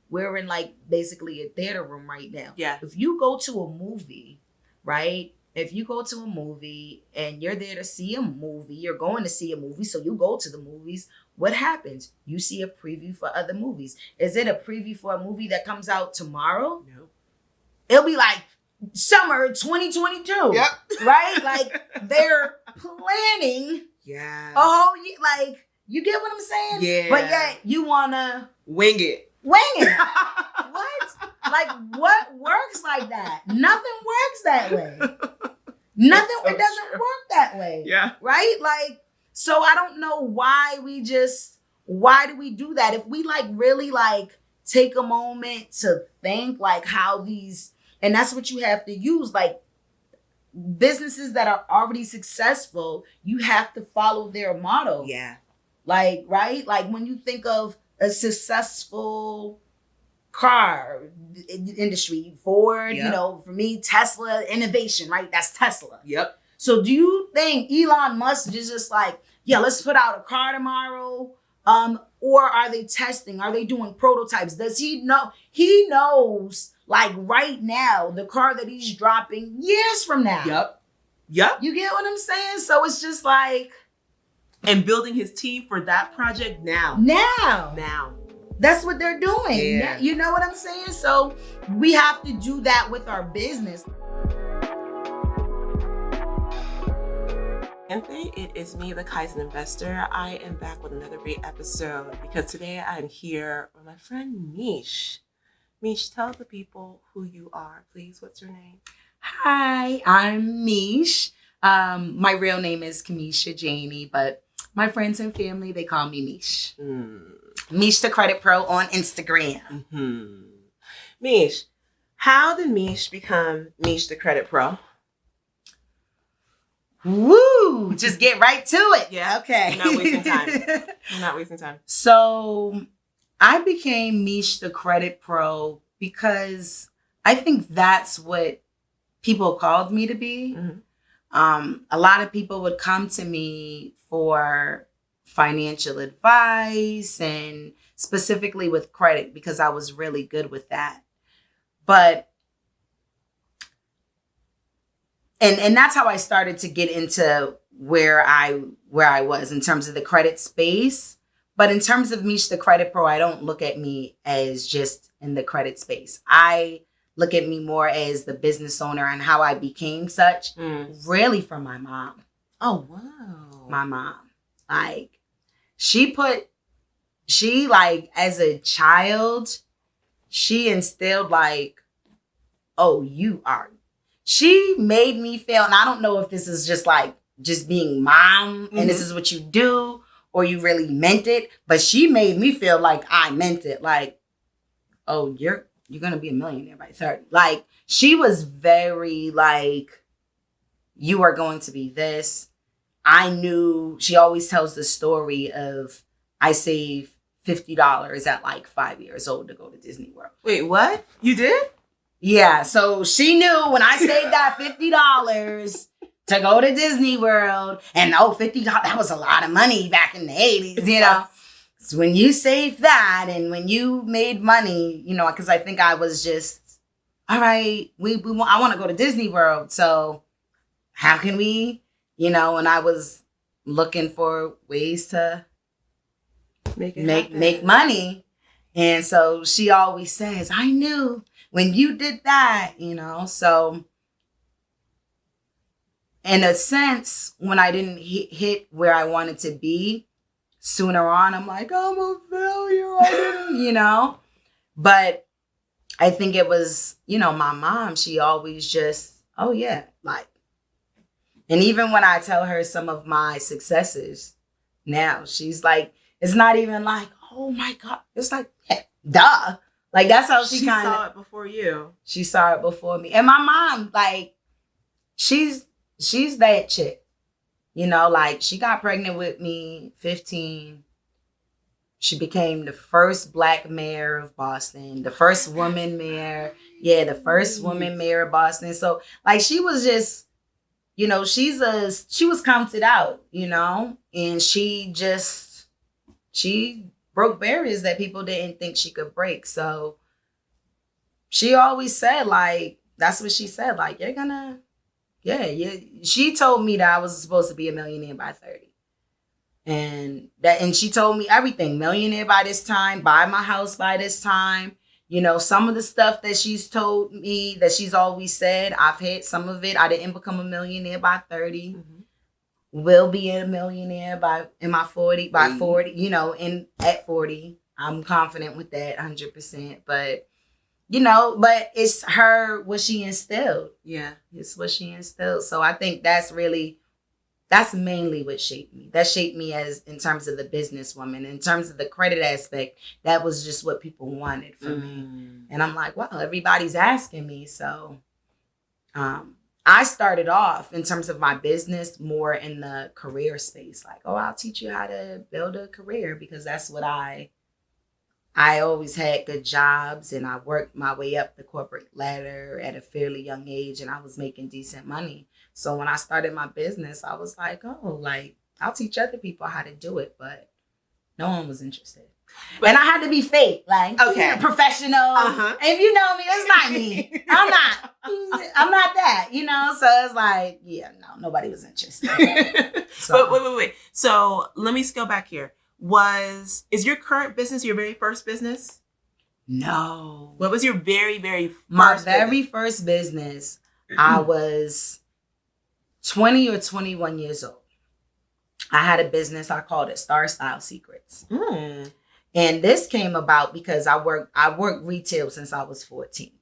we're in like basically a theater room right now. Yeah. If you go to a movie, right? If you go to a movie and you're there to see a movie, you're going to see a movie, so you go to the movies. What happens? You see a preview for other movies. Is it a preview for a movie that comes out tomorrow? No. It'll be like summer 2022. Yep. Right? Like they're planning Yeah. a whole year. Like, you get what I'm saying? Yeah. But yet you wanna wing it. What? Like, what works like that? Nothing works that way. Nothing. So it doesn't true. work that way. Yeah. Right? Like, so I don't know why do we do that? If we like really like take a moment to think like how these, and that's what you have to use, like businesses that are already successful, you have to follow their motto. Yeah. Like, right? Like when you think of a successful car industry, Ford, Yep. you know, for me, Tesla, innovation, right? That's Tesla. Yep. So do you think Elon Musk is just like, yeah, let's put out a car tomorrow? Or are they testing? Are they doing prototypes? Does he know? He knows, like right now, the car that he's dropping years from now. Yep. Yep. You get what I'm saying? So it's just like, And building his team for that project now. now. That's what they're doing. Yeah. You know what I'm saying? So we have to do that with our business. Anthony, it is me, the Kaizen Investor. I am back with another great episode because today I'm here with my friend Meesh. Meesh, tell the people who you are, please. What's your name? Hi, I'm Meesh. My real name is Kimesha Janey, but my friends and family, they call me Meesh. Meesh the Credit Pro on Instagram. Mm-hmm. Meesh, how did Meesh become Meesh the Credit Pro? Woo! Just get right to it. Yeah. Okay. Not wasting time. I'm not wasting time. So I became Meesh the Credit Pro because I think that's what people called me to be. Mm-hmm. A lot of people would come to me for financial advice and specifically with credit because I was really good with that. But and that's how I started to get into where I was in terms of the credit space. But in terms of Meesh the Credit Pro, I don't look at me as just in the credit space. I look at me more as the business owner and how I became such, really from my mom. Oh, wow. My mom. Like, she as a child, she instilled like, oh, she made me feel, and I don't know if this is just being mom and this is what you do or you really meant it, but she made me feel like I meant it. Like, oh, you're going to be a millionaire by 30. Like, she was very like, you are going to be this. I knew, she always tells the story of, I saved $50 at like 5 years old to go to Disney World. Wait, what? You did? Yeah, so she knew when I saved that $50 to go to Disney World, and $50, that was a lot of money back in the 80s, you know. So when you saved that and when you made money, you know, because I think I was just, all right, I want to go to Disney World, so how can we, you know, and I was looking for ways to make money. And so she always says, I knew when you did that, you know. So in a sense, when I didn't hit where I wanted to be, sooner on, I'm like, I'm a failure. I didn't, you know. But I think it was, you know, my mom, she always just, oh yeah, like, and even when I tell her some of my successes now, she's like, it's not even like, oh my God. It's like, yeah, duh. Like, that's how she kind of saw it before you. She saw it before me. And my mom, like, she's that chick. You know, like, she got pregnant with me, 15. She became the first Black mayor of Boston, the first woman mayor. Yeah, the first woman mayor of Boston. So, like, she was just, you know, she was counted out, you know, and she broke barriers that people didn't think she could break. So she always said, like, that's what she said. Like, you're gonna, yeah. She told me that I was supposed to be a millionaire by 30. And she told me everything. Millionaire by this time, buy my house by this time. You know, some of the stuff that she's told me, that she's always said, I've had some of it. I didn't become a millionaire by 30. Mm-hmm. Will be a millionaire by 40, you know, at 40. I'm confident with that 100%. But, you know, but it's what she instilled. Yeah. It's what she instilled. So I think that's mainly what shaped me. That shaped me as in terms of the businesswoman. In terms of the credit aspect, that was just what people wanted from me. And I'm like, well, everybody's asking me. So I started off in terms of my business more in the career space. Like, oh, I'll teach you how to build a career, because that's what I always had good jobs, and I worked my way up the corporate ladder at a fairly young age, and I was making decent money. So when I started my business, I was like, oh, like, I'll teach other people how to do it, but no one was interested. And I had to be fake, like, okay, professional. Uh-huh. If you know me, it's not me. I'm not that, you know? So it's like, yeah, no, nobody was interested. So. But wait. So let me scale back here. Is your current business your very first business? No. What was your very, very first My very first business, I was 20 or 21 years old. I had a business, I called it Star Style Secrets. And this came about because I worked retail since I was 14.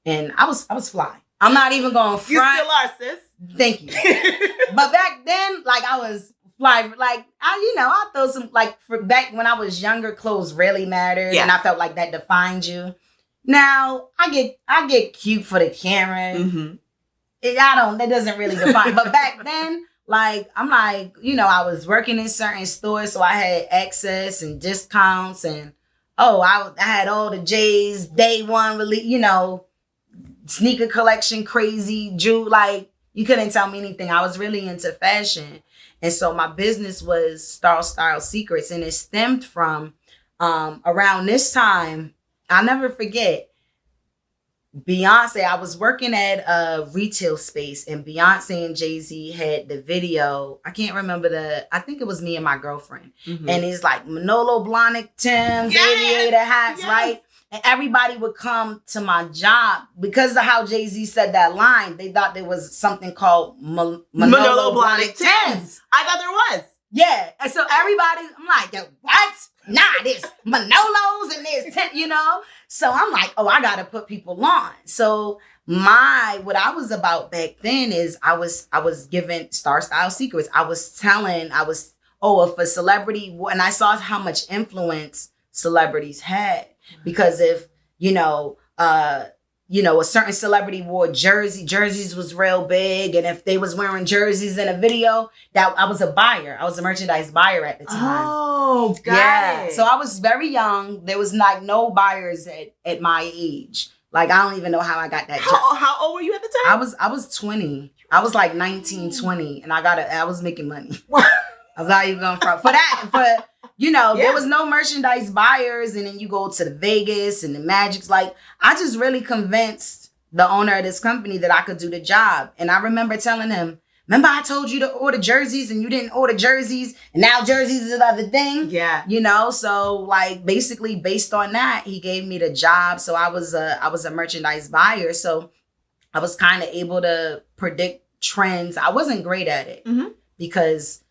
And I was fly. I'm not even going front. You still are, sis. Thank you. But back then, like, I was fly. Like, I throw some, like, for back when I was younger, clothes really mattered. Yeah. And I felt like that defined you. Now, I get cute for the camera. Mm-hmm. That doesn't really define. But back then, like, I'm like, I was working in certain stores, so I had access and discounts, and I had all the J's, day one release, sneaker collection, crazy, Drew, like, you couldn't tell me anything. I was really into fashion. And so my business was Star Style Secrets, and it stemmed from around this time, I'll never forget, Beyonce, I was working at a retail space, and Beyonce and Jay-Z had the video. I can't remember I think it was Me and My Girlfriend. Mm-hmm. And it's like Manolo Blahnik, Tim's, aviator hats, yes, right? And everybody would come to my job because of how Jay-Z said that line. They thought there was something called Manolo Blahnik Tim's. I thought there was. Yeah. And so everybody, I'm like, what? Nah, there's Manolos and there's Tim, So I'm like, I got to put people on. So what I was about back then is I was giving Star Style Secrets. If a celebrity, and I saw how much influence celebrities had. Because if, a certain celebrity wore jerseys was real big. And if they was wearing jerseys in a video, that I was a buyer. I was a merchandise buyer at the time. Oh, got it. So I was very young. There was like no buyers at my age. Like, I don't even know how I got that job. How old were you at the time? I was 20. I was like 19, 20. And I was making money. I was not even going for that. There was no merchandise buyers, and then you go to the Vegas and the Magics. Like, I just really convinced the owner of this company that I could do the job. And I remember telling him, remember I told you to order jerseys and you didn't order jerseys, and now jerseys is another thing? Yeah. So like basically based on that, he gave me the job. So I was a merchandise buyer. So I was kind of able to predict trends. I wasn't great at it because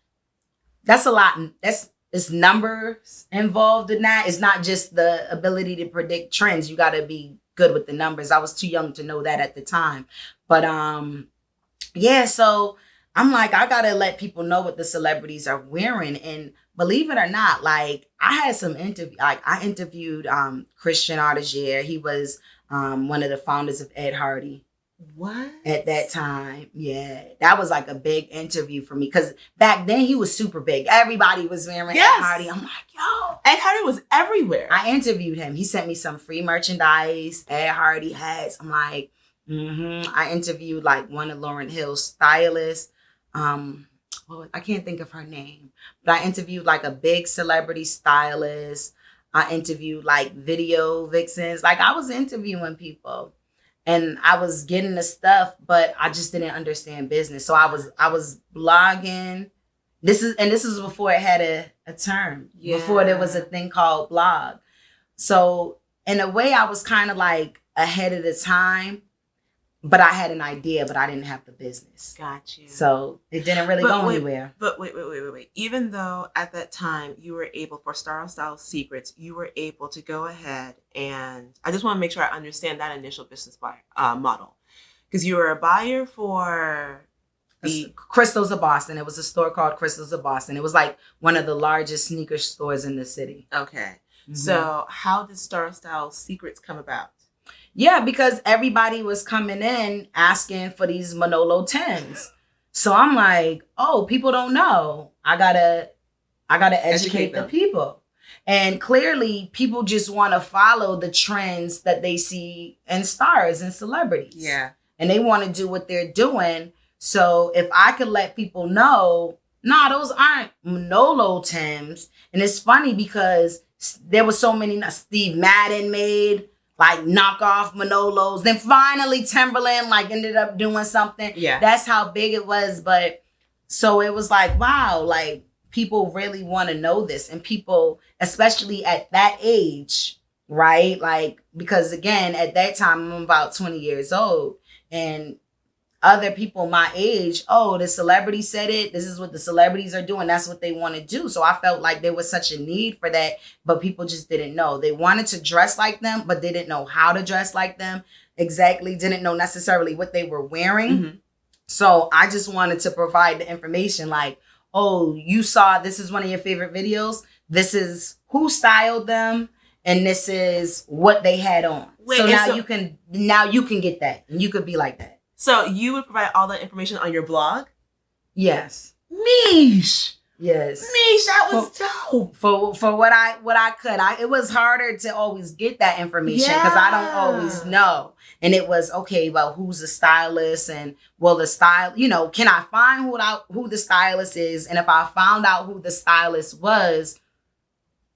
that's a lot. It's numbers involved in that. It's not just the ability to predict trends. You got to be good with the numbers. I was too young to know that at the time. But so I'm like, I got to let people know what the celebrities are wearing. And believe it or not, like, I had some interview. Like, I interviewed Christian Artigier. He was one of the founders of Ed Hardy. What? At that time, yeah. That was like a big interview for me because back then he was super big. Everybody was wearing Ed Hardy. I'm like, yo. Ed Hardy was everywhere. I interviewed him. He sent me some free merchandise, Ed Hardy hats. I'm like, I interviewed like one of Lauryn Hill's stylists. I can't think of her name, but I interviewed like a big celebrity stylist. I interviewed like video vixens. Like I was interviewing people and I was getting the stuff, but I just didn't understand business. So I was blogging. This is before it had a term. Yeah. Before there was a thing called blog. So in a way I was kind of like ahead of the time, but I had an idea, but I didn't have the business. Got you. So it didn't really go anywhere. But wait. Even though at that time you were able, for Style Secrets, you were able to go ahead and, I just want to make sure I understand that initial business model. Because you were a buyer for the Crystals of Boston. It was a store called Crystals of Boston. It was like one of the largest sneaker stores in the city. Okay. Mm-hmm. So how did Style Secrets come about? Yeah, because everybody was coming in asking for these Manolo 10s. So I'm like, oh, people don't know. I gotta educate the people. And clearly people just want to follow the trends that they see in stars and celebrities. Yeah. And they want to do what they're doing. So if I could let people know, nah, those aren't Manolo 10s. And it's funny because there was so many. Steve Madden made like knockoff Manolos. Then finally Timberland like ended up doing something. Yeah. That's how big it was. But so it was like, wow, like people really want to know this. And people, especially at that age, right? Like, because again, at that time, I'm about 20 years old. And other people my age, oh, the celebrity said it. This is what the celebrities are doing. That's what they want to do. So I felt like there was such a need for that, but people just didn't know. They wanted to dress like them, but they didn't know how to dress like them. Exactly. Didn't know necessarily what they were wearing. Mm-hmm. So I just wanted to provide the information like, oh, you saw, this is one of your favorite videos. This is who styled them. And this is what they had on. Wait, so now you can get that. And you could be like that. So you would provide all that information on your blog? Yes. Meesh. Yes. Meesh, that was dope. For what I could. it was harder to always get that information because I don't always know. And it was, okay, well, who's the stylist? And well, the style, can I find who the stylist is? And if I found out who the stylist was,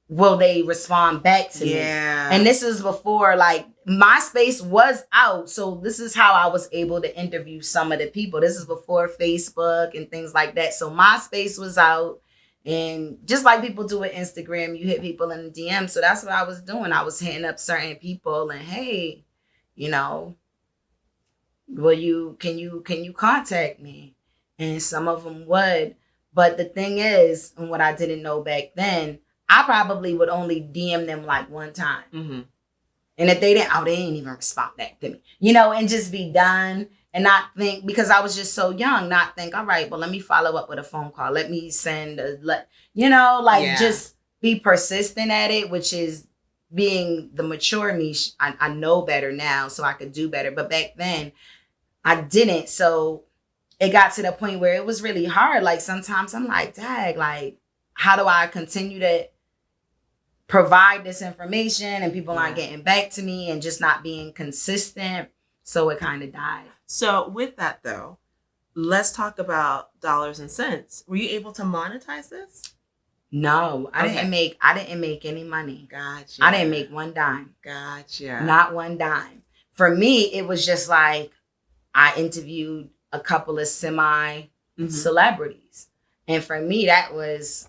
will they respond back to me? And this is before like MySpace was out. So this is how I was able to interview some of the people. This is before Facebook and things like that. So MySpace was out. And just like people do with Instagram, you hit people in the DM. So that's what I was doing. I was hitting up certain people and, hey, can you contact me? And some of them would. But the thing is, and what I didn't know back then, I probably would only DM them like one time. Mm-hmm. And if they didn't even respond back to me, and just be done and not think, because I was just so young, not think, all right, well, let me follow up with a phone call. Let me send just be persistent at it, which is being the mature Meesh. I know better now, so I could do better. But back then I didn't. So it got to the point where it was really hard. Like sometimes I'm like, dag, like, how do I continue to provide this information and people aren't getting back to me and just not being consistent? So it kind of died. So with that though, let's talk about dollars and cents. Were you able to monetize this? No, I didn't make any money. Gotcha. I didn't make one dime. Gotcha. Not one dime. For me, it was just like I interviewed a couple of semi celebrities. And for me, that was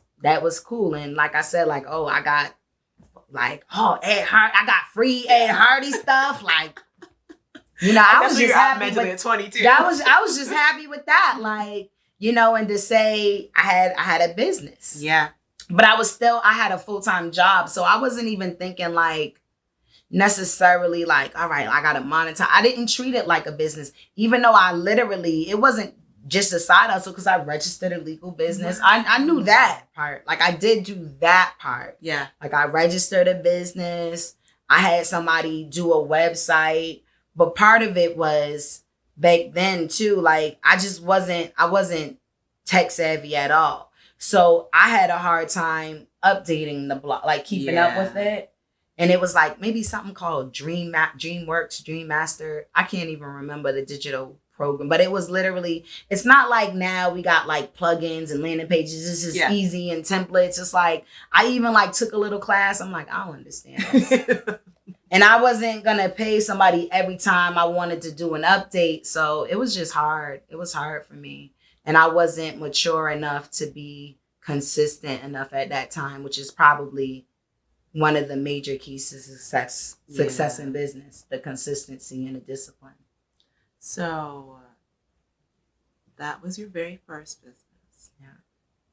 cool. And like I said, like, oh, I got like, Ed Hardy, I got free Ed Hardy stuff. Like, I was just happy with 22. I was just happy with that. Like, and to say I had a business. Yeah. But I had a full-time job. So I wasn't even thinking like necessarily like, all right, I got to monetize. I didn't treat it like a business, even though it wasn't just a side hustle because I registered a legal business. I knew that part. Like I did do that part. Yeah. Like I registered a business. I had somebody do a website. But part of it was back then too, like I wasn't tech savvy at all. So I had a hard time updating the blog, like keeping up with it. And it was like maybe something called DreamWorks, Dream Master. I can't even remember the digital program, but it was literally, it's not like now we got like plugins and landing pages. This is easy and templates. It's like, I even like took a little class. I'm like, I don't understand this. And I wasn't going to pay somebody every time I wanted to do an update. So it was just hard. It was hard for me. And I wasn't mature enough to be consistent enough at that time, which is probably one of the major keys to success in business, the consistency and the discipline. So that was your very first business. Yeah.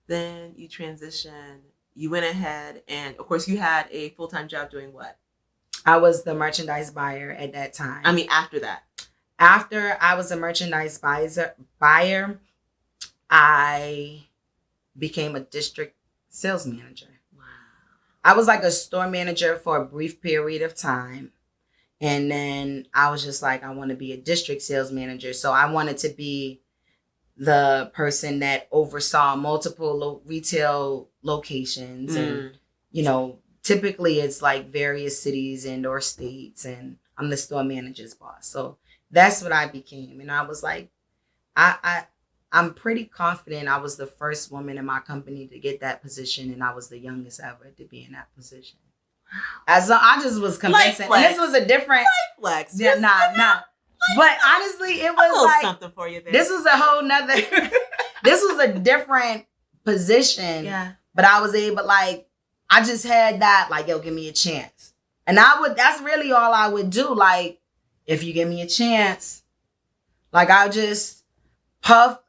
Then you transitioned, you went ahead, and of course you had a full-time job doing what? I was the merchandise buyer at that time. I mean, after that. After I was a merchandise buyer, I became a district sales manager. Wow. I was like a store manager for a brief period of time. And then I was just like, I want to be a district sales manager. So I wanted to be the person that oversaw multiple retail locations. And, you know, typically it's like various cities and or states. And I'm the store manager's boss. So that's what I became. And I was like, I'm pretty confident I was the first woman in my company to get that position. And I was the youngest ever to be in that position. As I just was convincing. And this was a different flex. Yeah, nah. But honestly, it was like something for you there. This was a whole nother this was a different position. Yeah. But I was able, like, I just had that, like, yo, give me a chance. And that's really all I would do. Like, if you give me a chance, like, I'll just puff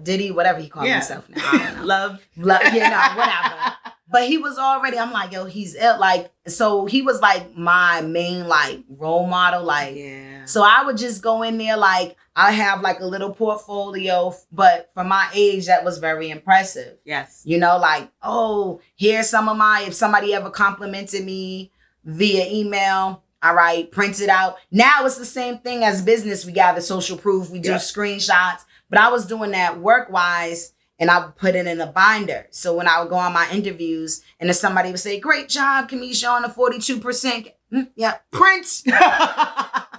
Diddy, whatever he called himself now. I don't know. Love, whatever. But he was already, I'm like, yo, he's ill. Like, so he was like my main like role model. Like, so I would just go in there, like, I have like a little portfolio, but for my age, that was very impressive. Yes. You know, like, oh, here's some of if somebody ever complimented me via email, all right, print it out. Now it's the same thing as business. We gather social proof. We do screenshots. But I was doing that work-wise, and I would put it in a binder. So when I would go on my interviews, and if somebody would say, great job, Kimesha, on a 42%.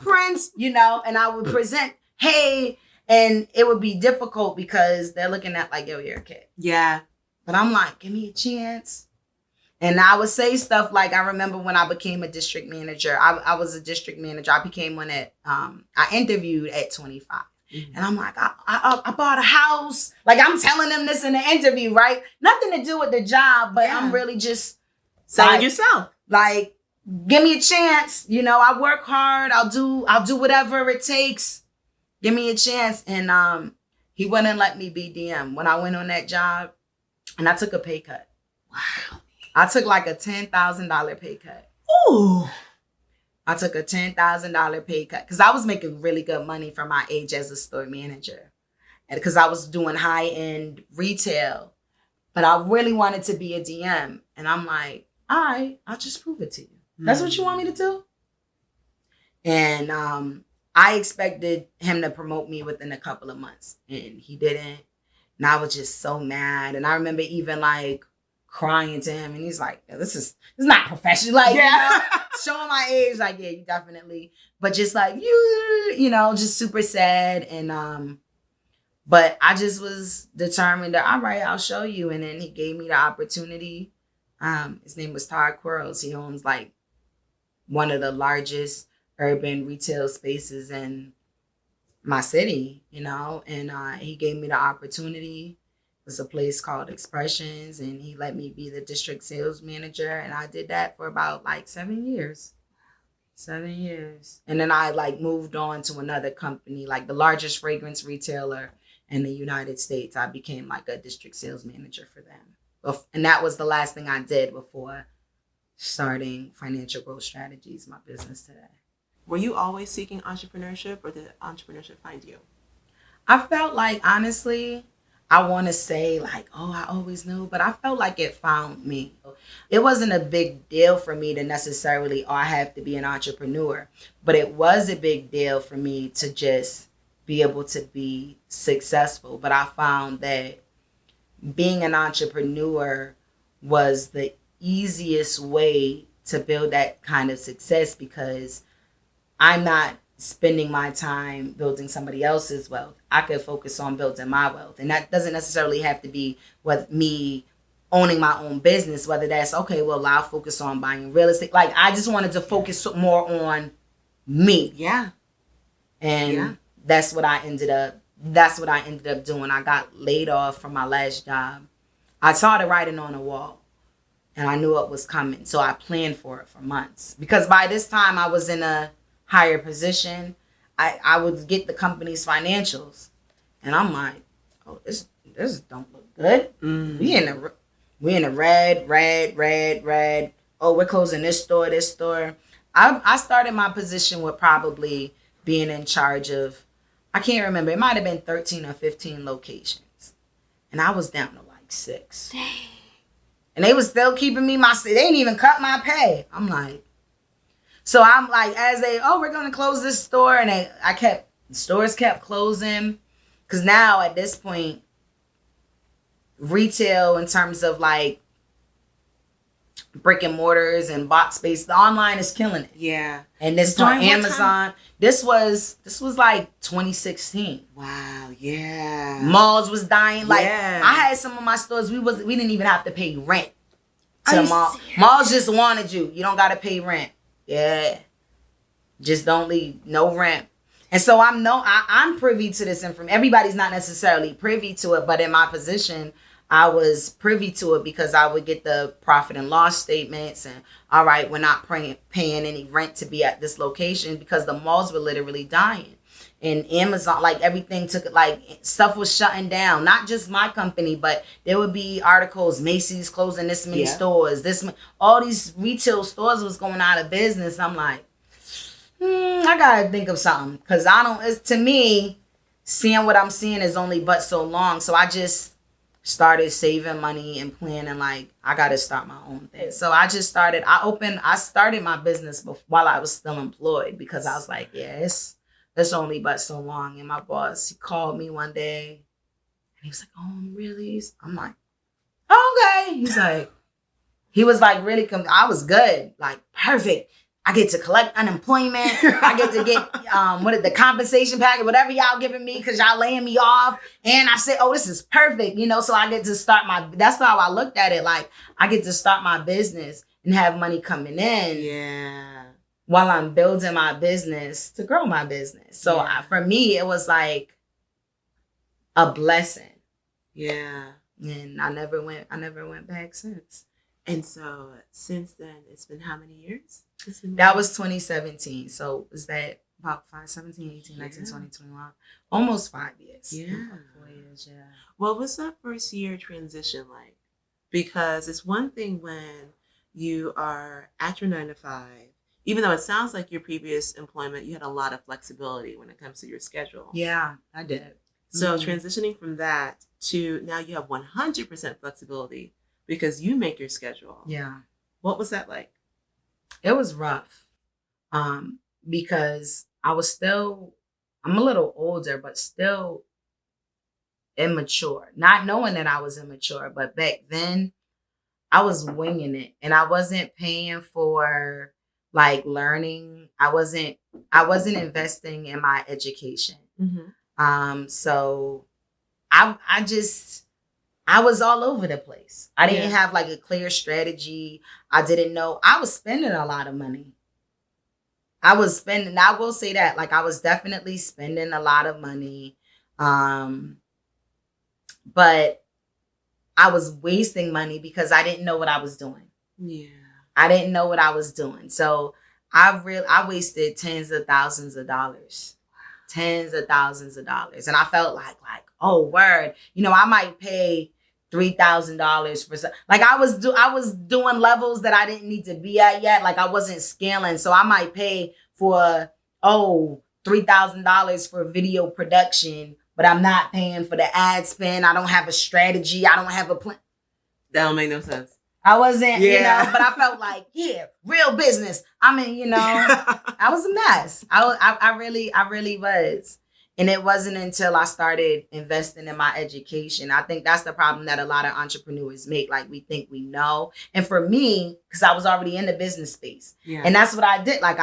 Print, you know, and I would present, hey, and it would be difficult because they're looking at like, yo, you're a kid. Yeah. But I'm like, give me a chance. And I would say stuff like, I remember when I became a district manager, I was a district manager. I became one at, I interviewed at 25. Mm-hmm. And I'm like, I bought a house. Like, I'm telling them this in the interview, right? Nothing to do with the job, but I'm really just selling yourself. Like, give me a chance. You know, I work hard. I'll do whatever it takes. Give me a chance. And he wouldn't let me be DM when I went on that job, and I took a pay cut. Wow. I took like a $10,000 pay cut. Ooh. I took a $10,000 pay cut because I was making really good money for my age as a store manager, and because I was doing high-end retail, but I really wanted to be a DM. And I'm like, all right, I'll just prove it to you. That's what you want me to do? And I expected him to promote me within a couple of months, and he didn't. And I was just so mad. And I remember even like crying to him, and he's like, this is not professional. Like, you know, showing my age, like, yeah, you definitely, but just like, you know, just super sad. And, but I just was determined that, all right, I'll show you. And then he gave me the opportunity. His name was Todd Quarles. He owns like one of the largest urban retail spaces in my city, you know, and he gave me the opportunity. It was a place called Expressions, and he let me be the district sales manager. And I did that for about like 7 years. 7 years. And then I like moved on to another company, like the largest fragrance retailer in the United States. I became like a district sales manager for them. And that was the last thing I did before starting Financial Growth Strategies, my business today. Were you always seeking entrepreneurship, or did entrepreneurship find you? I felt like, honestly, I want to say like, oh, I always knew, but I felt like it found me. It wasn't a big deal for me to necessarily, I have to be an entrepreneur, but it was a big deal for me to just be able to be successful. But I found that being an entrepreneur was the easiest way to build that kind of success, because I'm not spending my time building somebody else's wealth. I could focus on building my wealth. And that doesn't necessarily have to be with me owning my own business, whether that's, okay, well, I'll focus on buying real estate. Like, I just wanted to focus more on me. Yeah. And that's what I ended up doing. I got laid off from my last job. I saw the writing on the wall and I knew it was coming. So I planned for it for months, because by this time I was in a higher position. I would get the company's financials and I'm like, oh, this don't look good. We in the red. Oh, we're closing this store. I started my position with probably being in charge of, I can't remember, it might have been 13 or 15 locations. And I was down to like 6. Dang. And they was still keeping me they didn't even cut my pay. I'm like, so I'm like, we're going to close this store. And the stores kept closing. Because now at this point, retail in terms of like brick and mortars and box space, the online is killing it. Yeah. And this on Amazon. This was like 2016. Wow. Yeah. Malls was dying. Like, I had some of my stores, we didn't even have to pay rent to the mall. Malls just wanted you. You don't gotta pay rent. Yeah. Just don't leave. No rent. And so I'm privy to this information. Everybody's not necessarily privy to it, but in my position, I was privy to it because I would get the profit and loss statements and, all right, we're not paying any rent to be at this location, because the malls were literally dying. And Amazon, like, everything stuff was shutting down. Not just my company, but there would be articles, Macy's closing this many stores. All these retail stores was going out of business. I'm like, I gotta think of something, because to me, seeing what I'm seeing is only but so long. So I just started saving money and planning, like, I got to start my own thing. So I started my business while I was still employed, because I was like, it's only but so long. And my boss, he called me one day and he was like, oh, really? I'm like, oh, okay. He was like, really, I was good. Like, perfect. I get to collect unemployment. I get to get the compensation package, whatever y'all giving me, because y'all laying me off. And I said, oh, this is perfect. So I get to start that's how I looked at it. Like, I get to start my business and have money coming in. Yeah. While I'm building my business to grow my business. So for me, it was like a blessing. Yeah. And I never went back since. And so since then, it's been how many years? That was 2017. So is that about 17, 18, 19, 20, 21? Almost 5 years. Yeah. 4 years, yeah. What was that first year transition like? Because it's one thing when you are at your 9 to 5, even though it sounds like your previous employment, you had a lot of flexibility when it comes to your schedule. Yeah, I did. So transitioning from that to now you have 100% flexibility because you make your schedule. Yeah. What was that like? It was rough because I'm a little older, but still immature. Not knowing that I was immature, but back then I was winging it and I wasn't paying for like learning. I wasn't investing in my education. Mm-hmm. So I was all over the place. I didn't have like a clear strategy. I didn't know. I was spending a lot of money. I will say that, like, I was definitely spending a lot of money. But I was wasting money because I didn't know what I was doing. Yeah. I didn't know what I was doing. So I wasted tens of thousands of dollars. And I felt like, oh, word. I might pay $3,000 for something. Like I was doing levels that I didn't need to be at yet. Like I wasn't scaling. So I might pay for, $3,000 for video production, but I'm not paying for the ad spend. I don't have a strategy. I don't have a plan. That don't make no sense. I wasn't, but I felt like, real business. I mean, I was a mess. I really was. And it wasn't until I started investing in my education. I think that's the problem that a lot of entrepreneurs make. Like we think we know. And for me, because I was already in the business space. Yeah. And that's what I did. Like,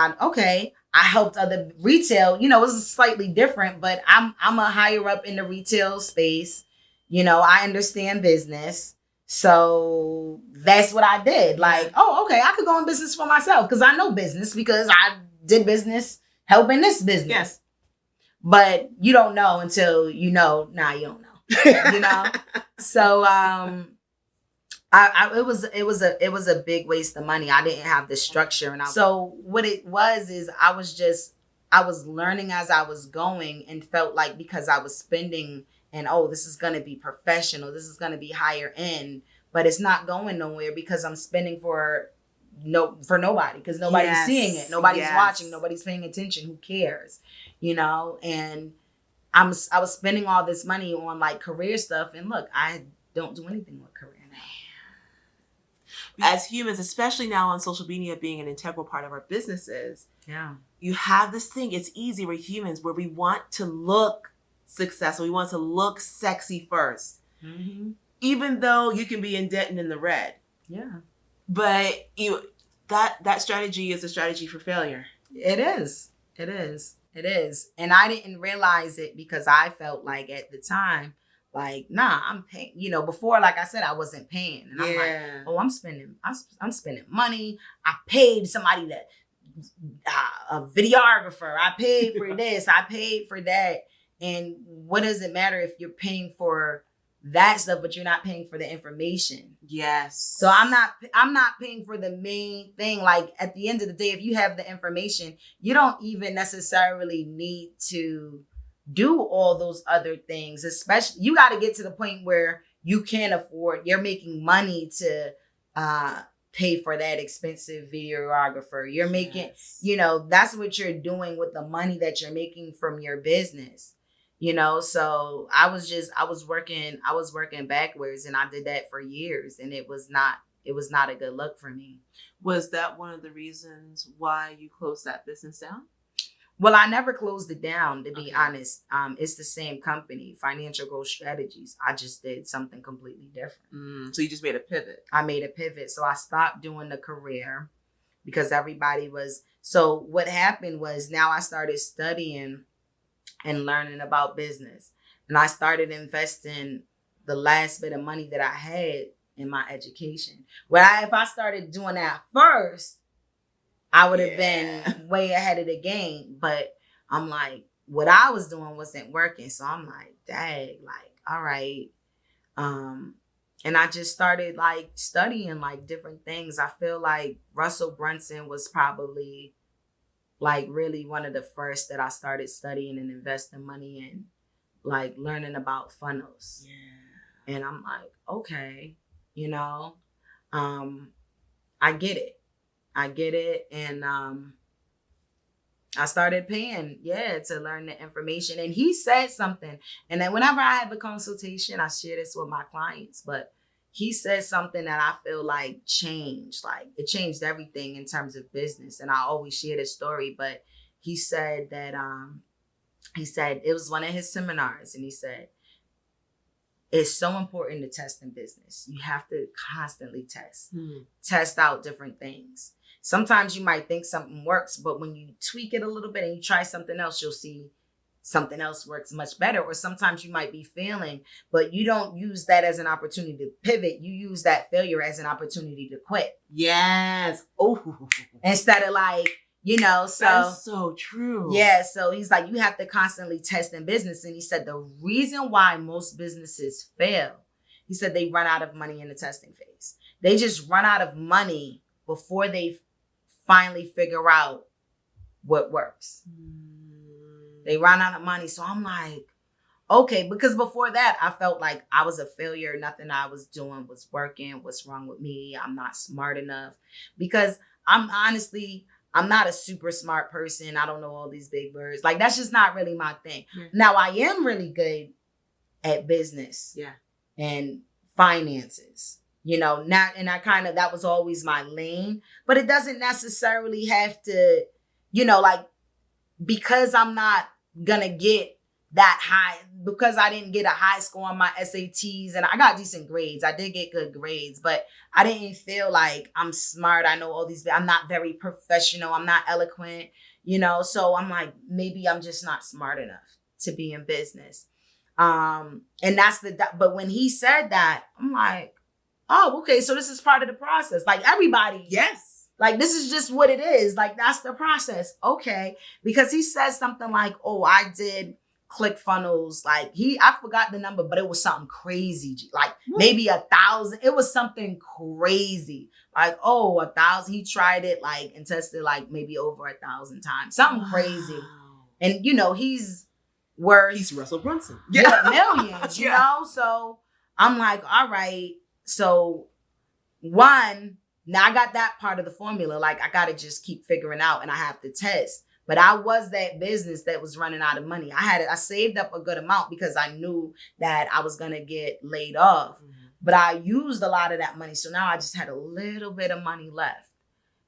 I helped other retail, it was slightly different, but I'm a higher up in the retail space. I understand business. So that's what I did. Like, oh, okay, I could go in business for myself because I know business because I did business helping this business. Yes. But you don't know until you know. Nah, you don't know. So it was a big waste of money. I didn't have the structure, and so what it was is I was learning as I was going, and felt like because I was spending, and this is gonna be professional, this is gonna be higher end, but it's not going nowhere because I'm spending for nobody, because nobody's seeing it, nobody's watching, nobody's paying attention. Who cares, And I was spending all this money on like career stuff, and look, I don't do anything with career now. As humans, especially now on social media being an integral part of our businesses, you have this thing. It's easy. We're humans where we want to look successful. We want to look sexy first, even though you can be in debt and in the red. Yeah, but that strategy is a strategy for failure. It is, and I didn't realize it because I felt like at the time, like, nah, I'm paying, before, like I said, I wasn't paying. And I'm like, oh, I'm spending money. I paid somebody a videographer. I paid for this. I paid for that. And what does it matter if you're paying for that stuff, but you're not paying for the information? Yes. So I'm not paying for the main thing. Like at the end of the day, if you have the information, you don't even necessarily need to do all those other things. Especially, you got to get to the point where you can afford, you're making money to pay for that expensive videographer. You're making, that's what you're doing with the money that you're making from your business. So I was working backwards, and I did that for years, and it was not a good look for me. Was that one of the reasons why you closed that business down? Well, I never closed it down, to be honest. It's the same company, Financial Growth Strategies. I just did something completely different. So you just made a pivot. I made a pivot. So I stopped doing the career because everybody was. So what happened was, now I started studying and learning about business. And I started investing the last bit of money that I had in my education. If I started doing that first, I would have been way ahead of the game. But I'm like, what I was doing wasn't working. So I'm like, dang, like, all right. And I just started like studying like different things. I feel like Russell Brunson was probably like really one of the first that I started studying and investing money in, like learning about funnels. Yeah. And I'm like, okay, I get it. And I started paying, to learn the information. And he said something. And then whenever I have a consultation, I share this with my clients. But he said something that I feel like changed. Like it changed everything in terms of business. And I always share this story. But he said that it was one of his seminars. And he said, it's so important to test in business. You have to constantly test out different things. Sometimes you might think something works, but when you tweak it a little bit and you try something else, you'll see something else works much better. Or sometimes you might be failing, but you don't use that as an opportunity to pivot. You use that failure as an opportunity to quit. Yes. Oh. Instead of like, so. That's so true. Yeah. So he's like, you have to constantly test in business. And he said, the reason why most businesses fail, he said they run out of money in the testing phase. They just run out of money before they finally figure out what works. They run out of money. So I'm like, okay, because before that, I felt like I was a failure. Nothing I was doing was working. What's wrong with me? I'm not smart enough. Because I'm not a super smart person. I don't know all these big words. Like, that's just not really my thing. Yeah. Now, I am really good at business and finances. That was always my lane, but it doesn't necessarily have to, because I'm not gonna get that high, because I didn't get a high score on my SATs and I got decent grades. I did get good grades, but I didn't feel like I'm smart. I know all these, I'm not very professional. I'm not eloquent. So I'm like, maybe I'm just not smart enough to be in business. And but when he said that, I'm like, oh, okay, so this is part of the process. Like everybody. Yes. Like this is just what it is. Like that's the process. Okay. Because he says something like, oh, I did ClickFunnels. Like I forgot the number, but it was something crazy. Like maybe 1,000. It was something crazy. Like, 1,000. He tried it like and tested like maybe over 1,000 times. Something crazy. And he's Russell Brunson. Millions, So I'm like, all right. So now I got that part of the formula. Like I got to just keep figuring out and I have to test. But I was that business that was running out of money. I saved up a good amount because I knew that I was going to get laid off. Mm-hmm. But I used a lot of that money. So now I just had a little bit of money left.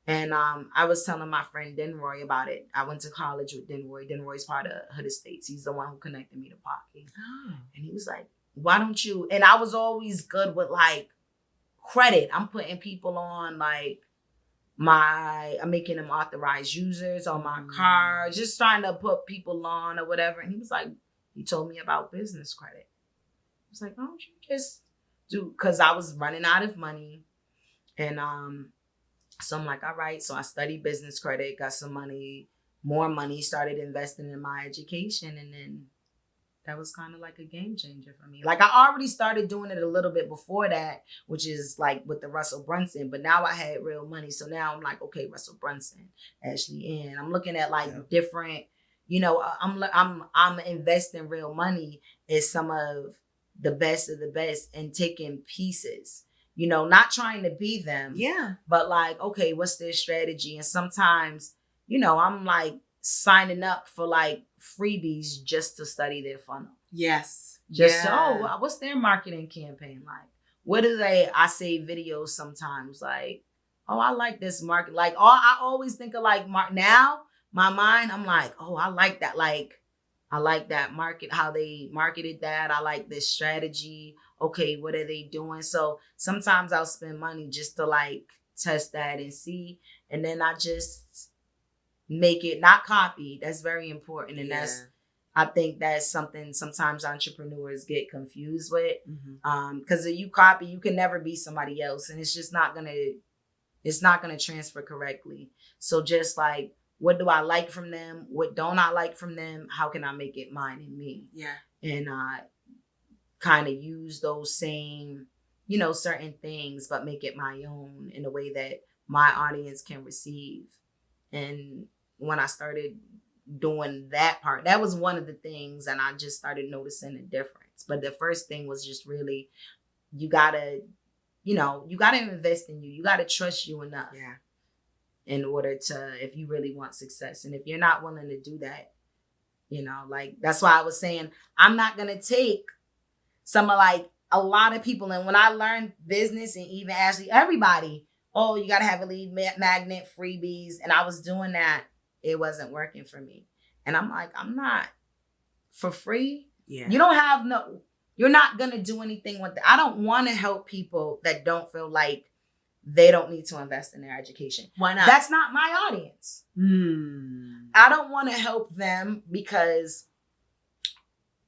And I was telling my friend Denroy about it. I went to college with Denroy. Denroy's part of Hood Estates. He's the one who connected me to Pocky. Oh. And he was like, why don't you? And I was always good with like credit. I'm putting people on like I'm making them authorized users on my card, just trying to put people on or whatever. And he told me about business credit. I was like, why don't you just because I was running out of money. And so I'm like, all right. So I studied business credit, got some money, more money, started investing in my education. And then that was kind of like a game changer for me. Like I already started doing it a little bit before that, which is like with the Russell Brunson, but now I had real money. So now I'm like, okay, Russell Brunson, Ashley Ann. I'm looking at like different, I'm investing real money in some of the best and taking pieces, not trying to be them. Yeah. But like, okay, what's their strategy? And sometimes, I'm like signing up for like freebies just to study their funnel. Yes. What's their marketing campaign like? What do I say videos sometimes like, I like this market. Like, I always think of like now, my mind, I'm like, I like that. Like, I like that market, how they marketed that. I like this strategy. Okay, what are they doing? So sometimes I'll spend money just to like test that and see. And then I just make it, not copy. That's very important. And I think that's something sometimes entrepreneurs get confused with. Because if you copy, you can never be somebody else. And it's just not going to transfer correctly. So just like, what do I like from them? What don't I like from them? How can I make it mine and me? Yeah. And kind of use those same, certain things, but make it my own in a way that my audience can receive. And when I started doing that part, that was one of the things, and I just started noticing a difference. But the first thing was just really, you gotta invest in you. You gotta trust you enough. Yeah. In order to, if you really want success. And if you're not willing to do that, like, that's why I was saying, I'm not going to take some of like a lot of people. And when I learned business, and even Ashley, everybody, you got to have a lead magnet, freebies. And I was doing that. It wasn't working for me. And I'm like, I'm not for free. Yeah. You're not going to do anything with that. I don't want to help people that don't feel like they don't need to invest in their education. Why not? That's not my audience. I don't want to help them because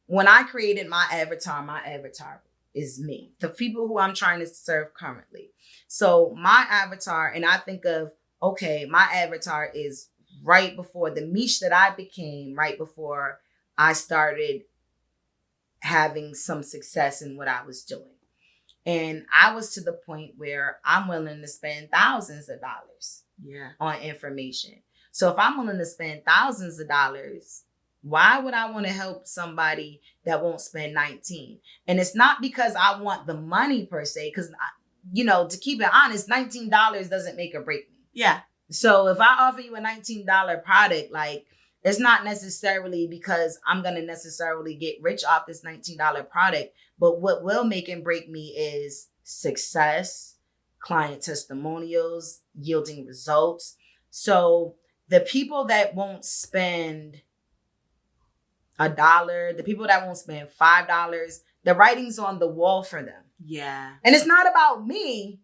when I created my avatar is me, the people who I'm trying to serve currently. So my avatar, and I think of, okay, my avatar is right before the Meesh that I became, right before I started having some success in what I was doing. And I was to the point where I'm willing to spend thousands of dollars on information. So if I'm willing to spend thousands of dollars, why would I want to help somebody that won't spend 19? And it's not because I want the money per se, because, to keep it honest, $19 doesn't make or break me. Yeah. So if I offer you a $19 product, like, it's not necessarily because I'm going to necessarily get rich off this $19 product. But what will make and break me is success, client testimonials, yielding results. So the people that won't spend $1, the people that won't spend $5, the writing's on the wall for them. Yeah. And it's not about me.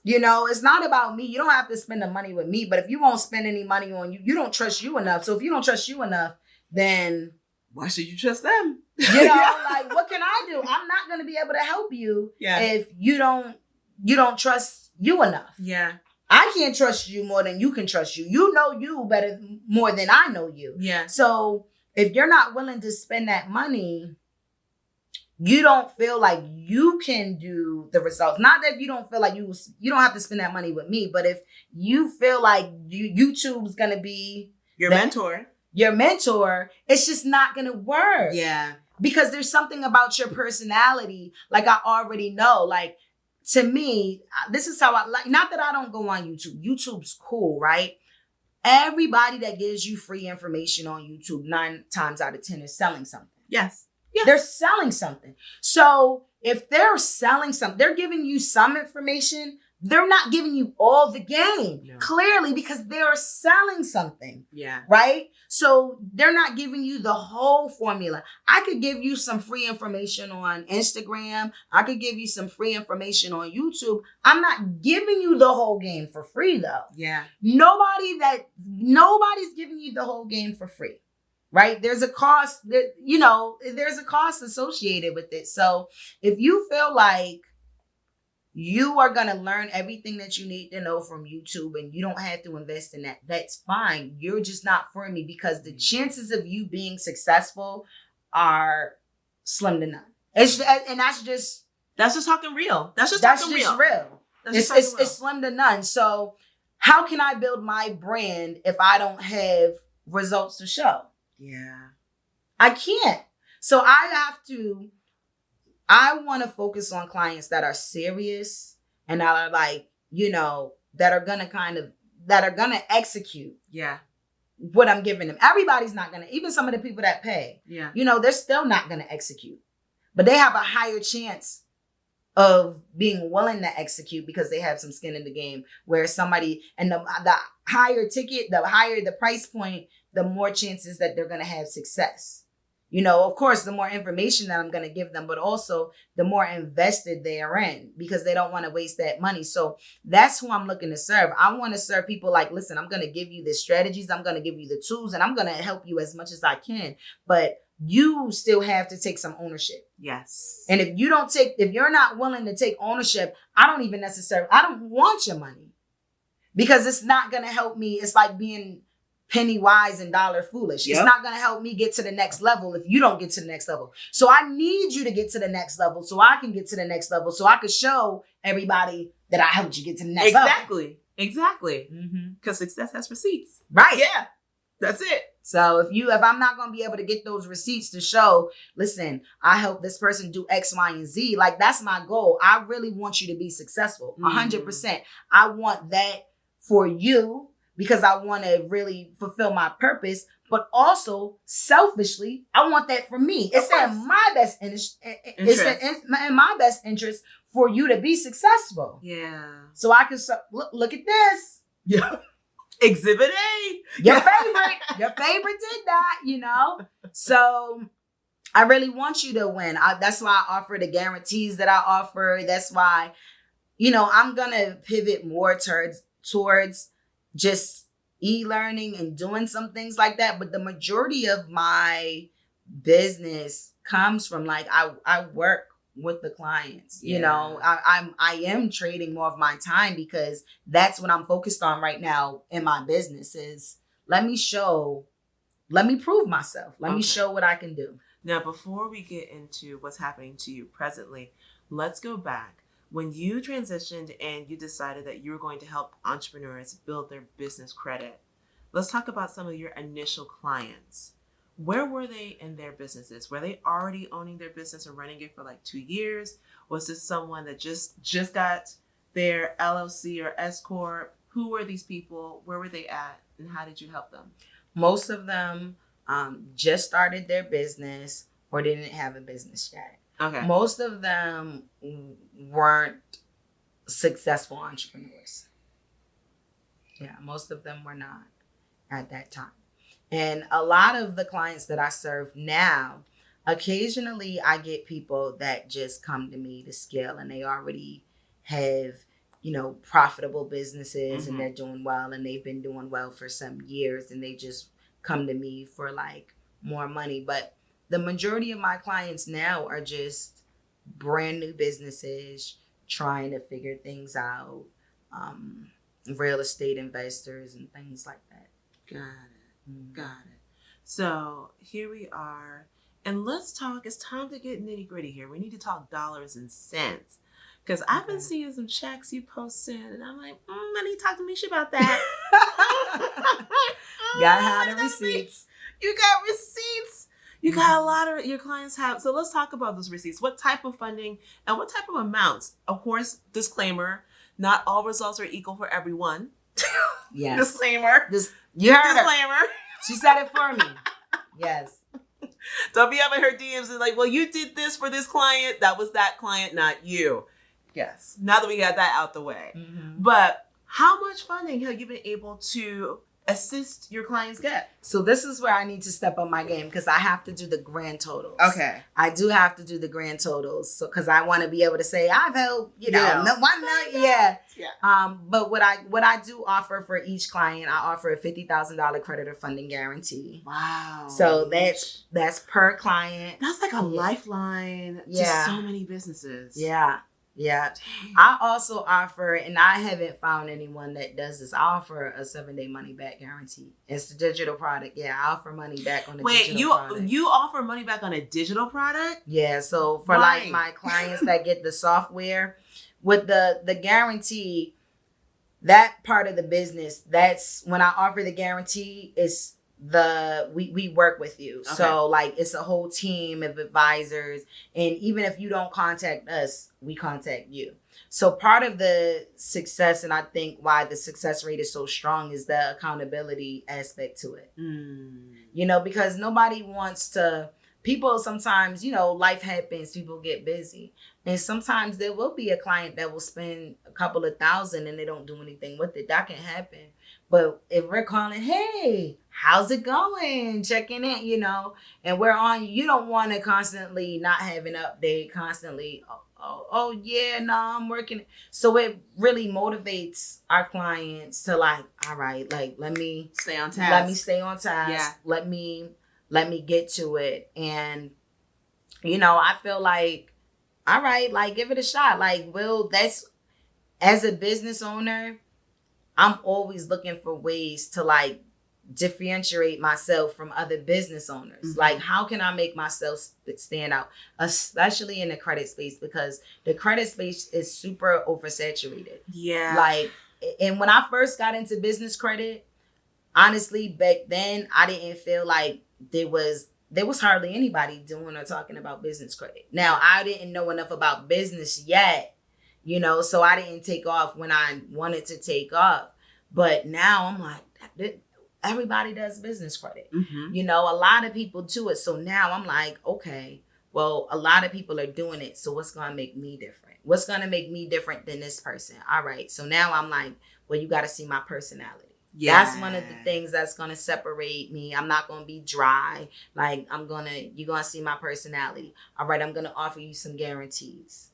You know, it's not about me. You don't have to spend the money with me, but if you won't spend any money on you, you don't trust you enough. So if you don't trust you enough, then why should you trust them? You know, like, what can I do? I'm not going to be able to help you if you don't trust you enough. Yeah. I can't trust you more than you can trust you. You know you better more than I know you. Yeah. So if you're not willing to spend that money, you don't feel like you can do the results. Not that you don't feel like you don't have to spend that money with me, but if you feel like YouTube's going to be your mentor, it's just not going to work. Yeah. Because there's something about your personality, like I already know. Like, to me, this is how I like. Not that I don't go on YouTube. YouTube's cool, right? Everybody that gives you free information on YouTube, 9 times out of 10 is selling something. Yes. They're selling something. So if they're selling something, they're giving you some information. They're not giving you all the game, clearly, because they're selling something. Yeah. Right? So they're not giving you the whole formula. I could give you some free information on Instagram. I could give you some free information on YouTube. I'm not giving you the whole game for free, though. Yeah. Nobody's giving you the whole game for free. Right? There's a cost there's a cost associated with it. So if you feel like you are going to learn everything that you need to know from YouTube and you don't have to invest in that, that's fine. You're just not for me, because the chances of you being successful are slim to none. That's just talking real. That's just real. It's slim to none. So how can I build my brand if I don't have results to show? Yeah. I can't. So I want to focus on clients that are serious and that are like, that are going to execute. Yeah. What I'm giving them. Everybody's not going to, even some of the people that pay, they're still not going to execute, but they have a higher chance of being willing to execute because they have some skin in the game, where somebody, and the higher ticket, the higher the price point, the more chances that they're going to have success. Of course, the more information that I'm going to give them, but also the more invested they are in, because they don't want to waste that money. So that's who I'm looking to serve. I want to serve people like, listen, I'm going to give you the strategies. I'm going to give you the tools, and I'm going to help you as much as I can. But you still have to take some ownership. Yes. And if you're not willing to take ownership, I don't want your money, because it's not going to help me. It's like being penny wise and dollar foolish. Yep. It's not going to help me get to the next level if you don't get to the next level. So I need you to get to the next level so I can get to the next level, so I can show everybody that I helped you get to the next level. Exactly. Because success has receipts. Right. Yeah. That's it. So if I'm not going to be able to get those receipts to show, listen, I helped this person do X, Y, and Z. Like, that's my goal. I really want you to be successful. 100%. I want that for you, because I want to really fulfill my purpose, but also selfishly, I want that for me. It's in my best interest. It's in my best interest for you to be successful. Yeah. So I can look at this. Yeah. Exhibit A. Your favorite did that, So I really want you to win. That's why I offer the guarantees that I offer. That's why, I'm going to pivot more towards just e-learning and doing some things like that. But the majority of my business comes from, like, I work with the clients. I am trading more of my time, because that's what I'm focused on right now in my business is let me prove myself. Let me show what I can do. Now, before we get into what's happening to you presently, let's go back. When you transitioned and you decided that you were going to help entrepreneurs build their business credit, let's talk about some of your initial clients. Where were they in their businesses? Were they already owning their business and running it for like 2 years? Was this someone that just got their LLC or S Corp? Who were these people? Where were they at? And how did you help them? Most of them just started their business or didn't have a business yet. Okay. Most of them weren't successful entrepreneurs. Yeah, most of them were not at that time. And a lot of the clients that I serve now, occasionally I get people that just come to me to scale, and they already have profitable businesses and they're doing well and they've been doing well for some years and they just come to me for like more money. But the majority of my clients now are just brand new businesses trying to figure things out, real estate investors and things like that. Got it. Got it. So here we are. And let's talk. It's time to get nitty gritty here. We need to talk dollars and cents. Because I've been seeing some checks you posted, and I'm like, I need to talk to Meesh about that. Gotta have the receipts. You got receipts. You got a lot of your clients have. So let's talk about those receipts. What type of funding and what type of amounts? Of course, disclaimer, not all results are equal for everyone. Yes. Disclaimer. You heard disclaimer. Her. She said it for me. Yes. Don't be up in her DMs and like, well, you did this for this client. That was that client, not you. Yes. Now that we got that out the way. But how much funding have you been able to assist your clients get? So this is where I need to step up my game because I have to do the grand totals. Okay. I do have to do the grand totals. So because I want to be able to say I've helped, 1 million. Yeah. But what I do offer for each client, I offer a $50,000 creditor funding guarantee. Wow. So that's per client. That's like a lifeline to so many businesses. Yeah. Yeah. I also offer, and I haven't found anyone that does this, I offer a 7-day money back guarantee. It's a digital product. Yeah, I offer money back on the digital product. You offer money back on a digital product? Yeah, so for like my clients that get the software, with the guarantee, that part of the business, that's when I offer the guarantee, it's we work with you. Okay. So like it's a whole team of advisors, and even if you don't contact us, we contact you. So part of the success, and I think why the success rate is so strong, is the accountability aspect to it. Because nobody wants to, people sometimes, life happens, people get busy, and sometimes there will be a client that will spend a couple of $1,000 and they don't do anything with it. That can happen. But if we're calling, hey, how's it going? Checking in, and we're on, you don't want to constantly not have an update, constantly, I'm working. So it really motivates our clients to like, all right, like, let me stay on task. Let me stay on task. Yeah. Let me get to it. And, I feel like, all right, like, give it a shot. Like, as a business owner, I'm always looking for ways to like differentiate myself from other business owners. Like, how can I make myself stand out, especially in the credit space, because the credit space is super oversaturated. Yeah. Like, and when I first got into business credit, honestly, back then, I didn't feel like there was hardly anybody doing or talking about business credit. Now, I didn't know enough about business yet, so I didn't take off when I wanted to take off. But now I'm like, everybody does business credit. A lot of people do it. So now I'm like, okay, well, a lot of people are doing it. So what's going to make me different? What's going to make me different than this person? All right. So now I'm like, well, you got to see my personality. Yeah. That's one of the things that's going to separate me. I'm not going to be dry. Like, you're going to see my personality. All right. I'm going to offer you some guarantees.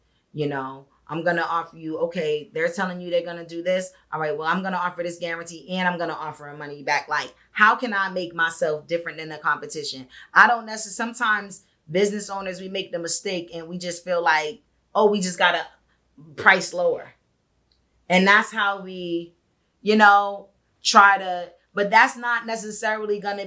I'm going to offer you, okay, they're telling you they're going to do this. All right, well, I'm going to offer this guarantee and I'm going to offer a money back. Like, how can I make myself different than the competition? I don't necessarily, sometimes business owners, we make the mistake and we just feel like, oh, we just got to price lower. And that's how we, try to, but that's not necessarily going to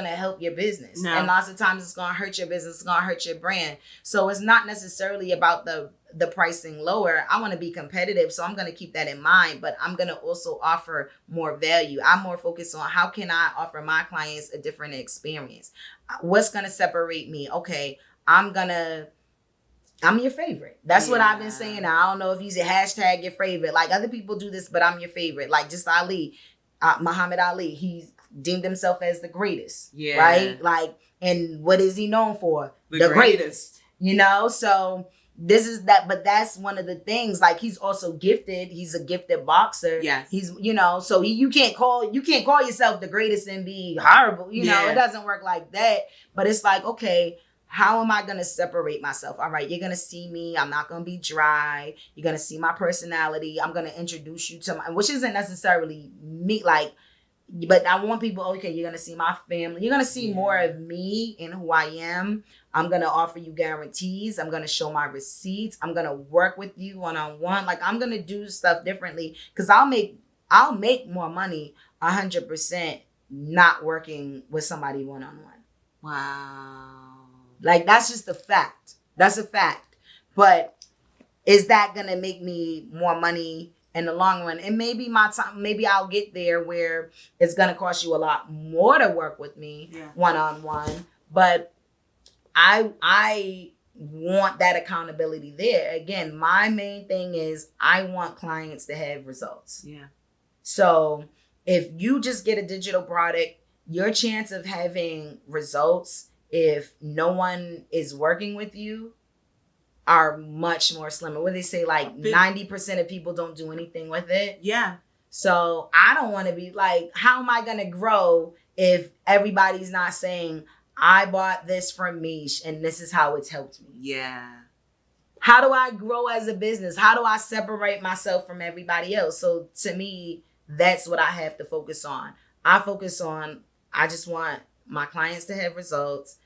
help your business. No. And lots of times it's going to hurt your business. It's going to hurt your brand. So it's not necessarily about the pricing lower. I want to be competitive. So I'm going to keep that in mind, but I'm going to also offer more value. I'm more focused on how can I offer my clients a different experience? What's going to separate me? Okay, I'm your favorite. That's what I've been saying. I don't know if you say hashtag your favorite. Like, other people do this, but I'm your favorite. Like, just Ali, Muhammad Ali, he's deemed himself as the greatest. Yeah. Right? Like, and what is he known for? The greatest. So this is that, but that's one of the things. Like, he's also gifted. He's a gifted boxer. Yes. He's, so you can't call yourself the greatest and be horrible. It doesn't work like that. But it's like, okay, how am I going to separate myself? All right, you're going to see me. I'm not going to be dry. You're going to see my personality. I'm going to introduce you to which isn't necessarily me, like, but I want people, okay, you're going to see my family. You're going to see more of me and who I am. I'm going to offer you guarantees. I'm going to show my receipts. I'm going to work with you one-on-one. Like, I'm going to do stuff differently because I'll make more money 100% not working with somebody one-on-one. Wow. Like, that's just a fact. That's a fact. But is that going to make me more money in the long run? And maybe maybe I'll get there where it's going to cost you a lot more to work with me one-on-one. But I want that accountability there. Again, my main thing is I want clients to have results. Yeah. So if you just get a digital product, your chance of having results, if no one is working with you, are much more slimmer. What they say, like 90% of people don't do anything with it. Yeah. So I don't want to be like, how am I going to grow if everybody's not saying, I bought this from Meesh and this is how it's helped me? Yeah. How do I grow as a business? How do I separate myself from everybody else? So to me, that's what I have to focus on. I just want my clients to have results.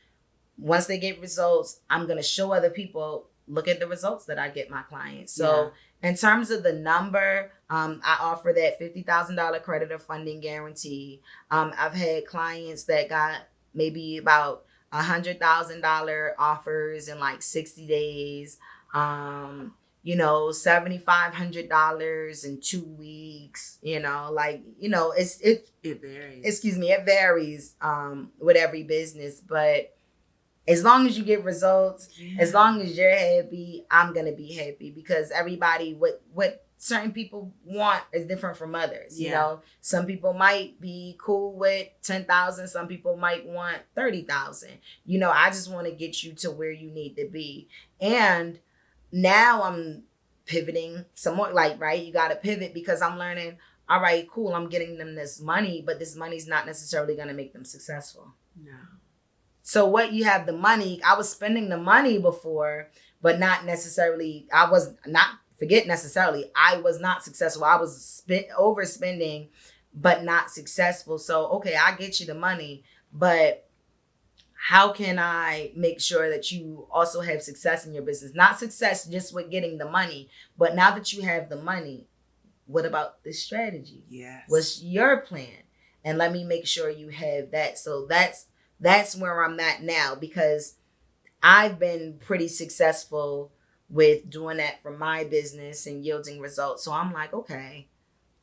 Once they get results, I'm going to show other people, look at the results that I get my clients. So in terms of the number, I offer that $50,000 credit or funding guarantee. I've had clients that got maybe about $100,000 offers in like 60 days. $7,500 in 2 weeks, it varies. It varies with every business, but as long as you get results, as long as you're happy, I'm going to be happy, because everybody, what certain people want is different from others. Some people might be cool with 10,000. Some people might want 30,000. I just want to get you to where you need to be. And now I'm pivoting some more, right? You got to pivot, because I'm learning, all right, cool, I'm getting them this money, but this money's not necessarily going to make them successful. No. So what you have the money, I was spending the money before, but not necessarily, I was not successful. I was overspending, but not successful. So, okay, I get you the money, but how can I make sure that you also have success in your business? Not success just with getting the money, but now that you have the money, what about the strategy? Yes. What's your plan? And let me make sure you have that. So that's where I'm at now, because I've been pretty successful with doing that for my business and yielding results. So I'm like, okay,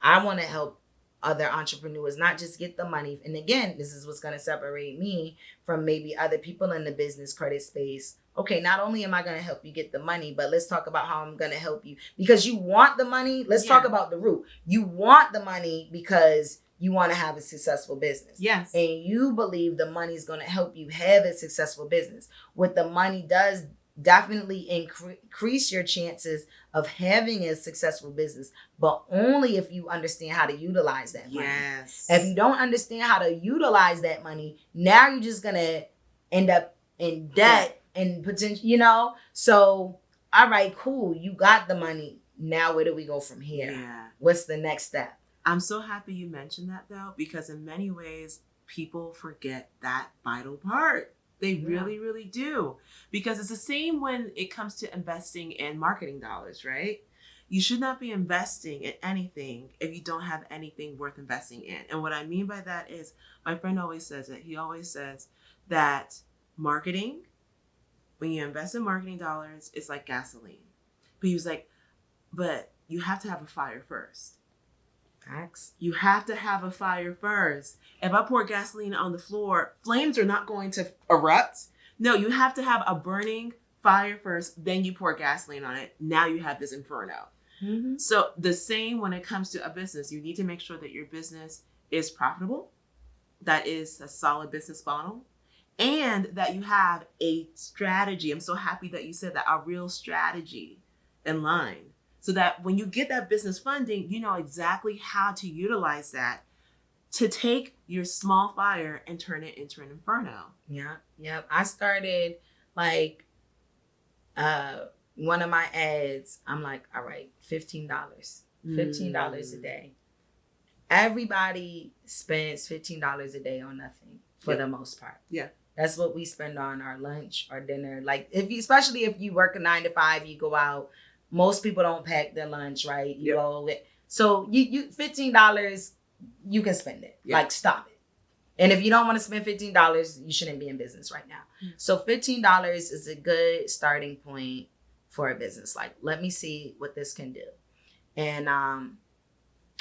I want to help other entrepreneurs not just get the money. And again, this is what's going to separate me from maybe other people in the business credit space. Okay, not only am I going to help you get the money, but let's talk about how I'm going to help you, because you want the money. Let's talk about the root. You want the money because you want to have a successful business. Yes. And you believe the money is going to help you have a successful business. What the money does definitely increase your chances of having a successful business, but only if you understand how to utilize that money. Yes. If you don't understand how to utilize that money, now you're just going to end up in debt and potential, So, all right, cool. You got the money. Now, where do we go from here? Yeah. What's the next step? I'm so happy you mentioned that, though, because in many ways, people forget that vital part. They really, really do. Because it's the same when it comes to investing in marketing dollars, right? You should not be investing in anything if you don't have anything worth investing in. And what I mean by that is, my friend always says it. He always says that marketing, when you invest in marketing dollars, it's like gasoline. But he was like, but you have to have a fire first. Facts. You have to have a fire first. If I pour gasoline on the floor, flames are not going to erupt. No, you have to have a burning fire first, then you pour gasoline on it. Now you have this inferno. Mm-hmm. So the same when it comes to a business, you need to make sure that your business is profitable, that is a solid business model, and that you have a strategy. I'm so happy that you said that, a real strategy in line. So that when you get that business funding, you know exactly how to utilize that to take your small fire and turn it into an inferno. Yeah. I started Like, one of my ads, I'm like, all right, $15. $15 a day. Everybody spends $15 a day on nothing for the most part. Yeah. That's what we spend on our lunch, our dinner. Like, especially if you work a 9 to 5, you go out. Most people don't pack their lunch, right? You go with, so you $15, you can spend it. Like, stop it. And if you don't want to spend $15, you shouldn't be in business right now. So $15 is a good starting point for a business. Like, let me see what this can do. And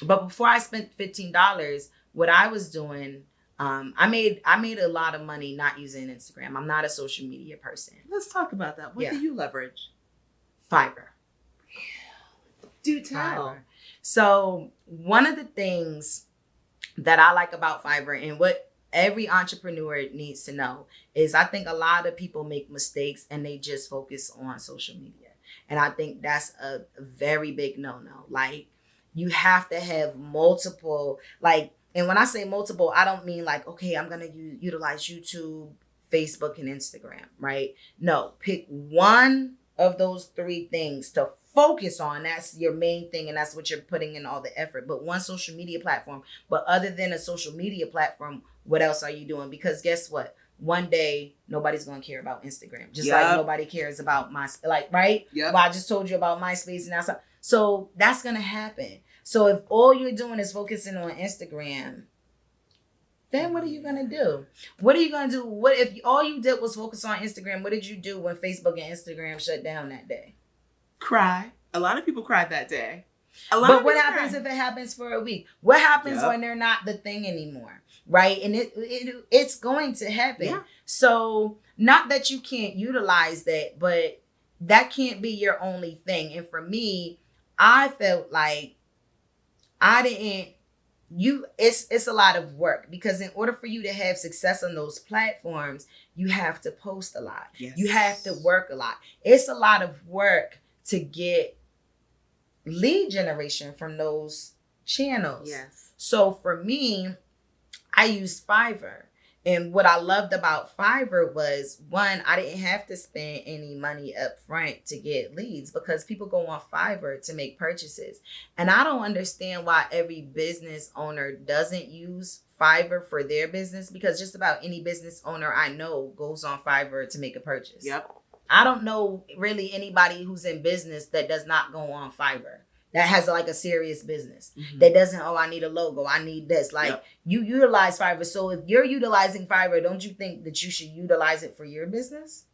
but before I spent $15, what I was doing, I made a lot of money not using Instagram. I'm not a social media person. Let's talk about that. What do you leverage? Fiverr. Do tell. Fiverr. So one of the things that I like about Fiverr, and what every entrepreneur needs to know, is I think a lot of people make mistakes and they just focus on social media. And I think that's a very big no-no. Like, you have to have multiple, like, and when I say multiple, I don't mean like, okay, I'm going to utilize YouTube, Facebook, and Instagram, right? No, pick one of those 3 things to focus on. That's your main thing, and that's what you're putting in all the effort. But one social media platform. But other than a social media platform, what else are you doing? Because guess what? One day, nobody's going to care about Instagram. Just like nobody cares about MySpace, like, right? Well, I just told you about MySpace and that's so that's going to happen. So if all you're doing is focusing on Instagram, then what are you going to do? What are you going to do? What if all you did was focus on Instagram? What did you do when Facebook and Instagram shut down that day? Cry. A lot of people cried that day. But what happens if it happens for a week? What happens when they're not the thing anymore? Right? And it's going to happen. Yeah. So not that you can't utilize that, but that can't be your only thing. And for me, I felt like it's a lot of work, because in order for you to have success on those platforms, you have to post a lot. Yes. You have to work a lot. It's a lot of work to get lead generation from those channels. Yes. So for me, I used Fiverr. And what I loved about Fiverr was, one, I didn't have to spend any money up front to get leads, because people go on Fiverr to make purchases. And I don't understand why every business owner doesn't use Fiverr for their business, because just about any business owner I know goes on Fiverr to make a purchase. Yep. I don't know really anybody who's in business that does not go on Fiverr, that has like a serious business, that doesn't, I need a logo, I need this. Like, you utilize Fiverr. So if you're utilizing Fiverr, don't you think that you should utilize it for your business?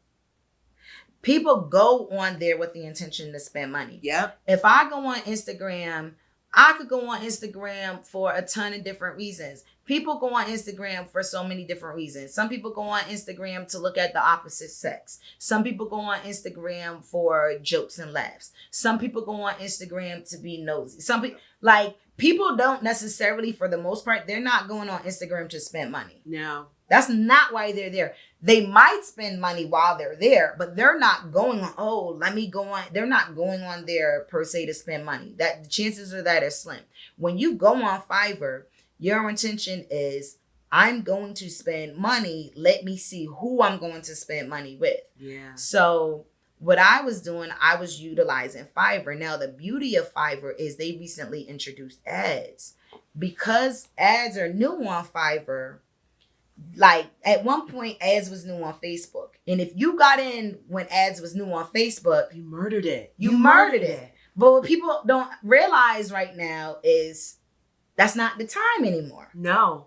People go on there with the intention to spend money. Yep. If I go on Instagram, I could go on Instagram for a ton of different reasons. People go on Instagram for so many different reasons. Some people go on Instagram to look at the opposite sex. Some people go on Instagram for jokes and laughs. Some people go on Instagram to be nosy. People don't necessarily, for the most part, they're not going on Instagram to spend money. No. That's not why they're there. They might spend money while they're there, but they're not going on, let me go on. They're not going on there per se to spend money. That the chances of that are slim. When you go on Fiverr, your intention is, I'm going to spend money. Let me see who I'm going to spend money with. Yeah. So what I was doing, I was utilizing Fiverr. Now, the beauty of Fiverr is they recently introduced ads. Because ads are new on Fiverr, like at one point, ads was new on Facebook. And if you got in when ads was new on Facebook, you murdered it. You murdered it. But what people don't realize right now is that's not the time anymore. No.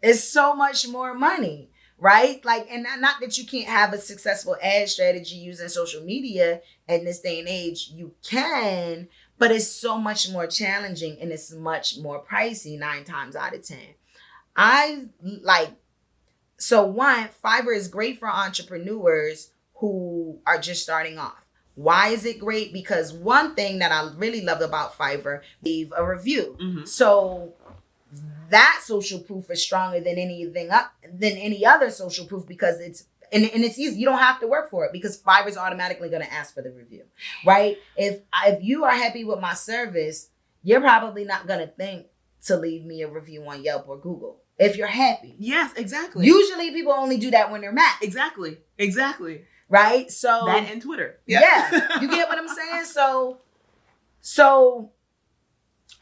It's so much more money, right? Like, and not that you can't have a successful ad strategy using social media in this day and age. You can, but it's so much more challenging and it's much more pricey 9 times out of 10. So one, Fiverr is great for entrepreneurs who are just starting off. Why is it great? Because one thing that I really love about Fiverr, leave a review. Mm-hmm. So that social proof is stronger than any other social proof, because it's easy. You don't have to work for it, because Fiverr is automatically going to ask for the review, right? If you are happy with my service, you're probably not going to think to leave me a review on Yelp or Google. If you're happy. Yes, exactly. Usually people only do that when they're mad. Exactly. right? So that and Twitter. Yeah, you get what I'm saying? So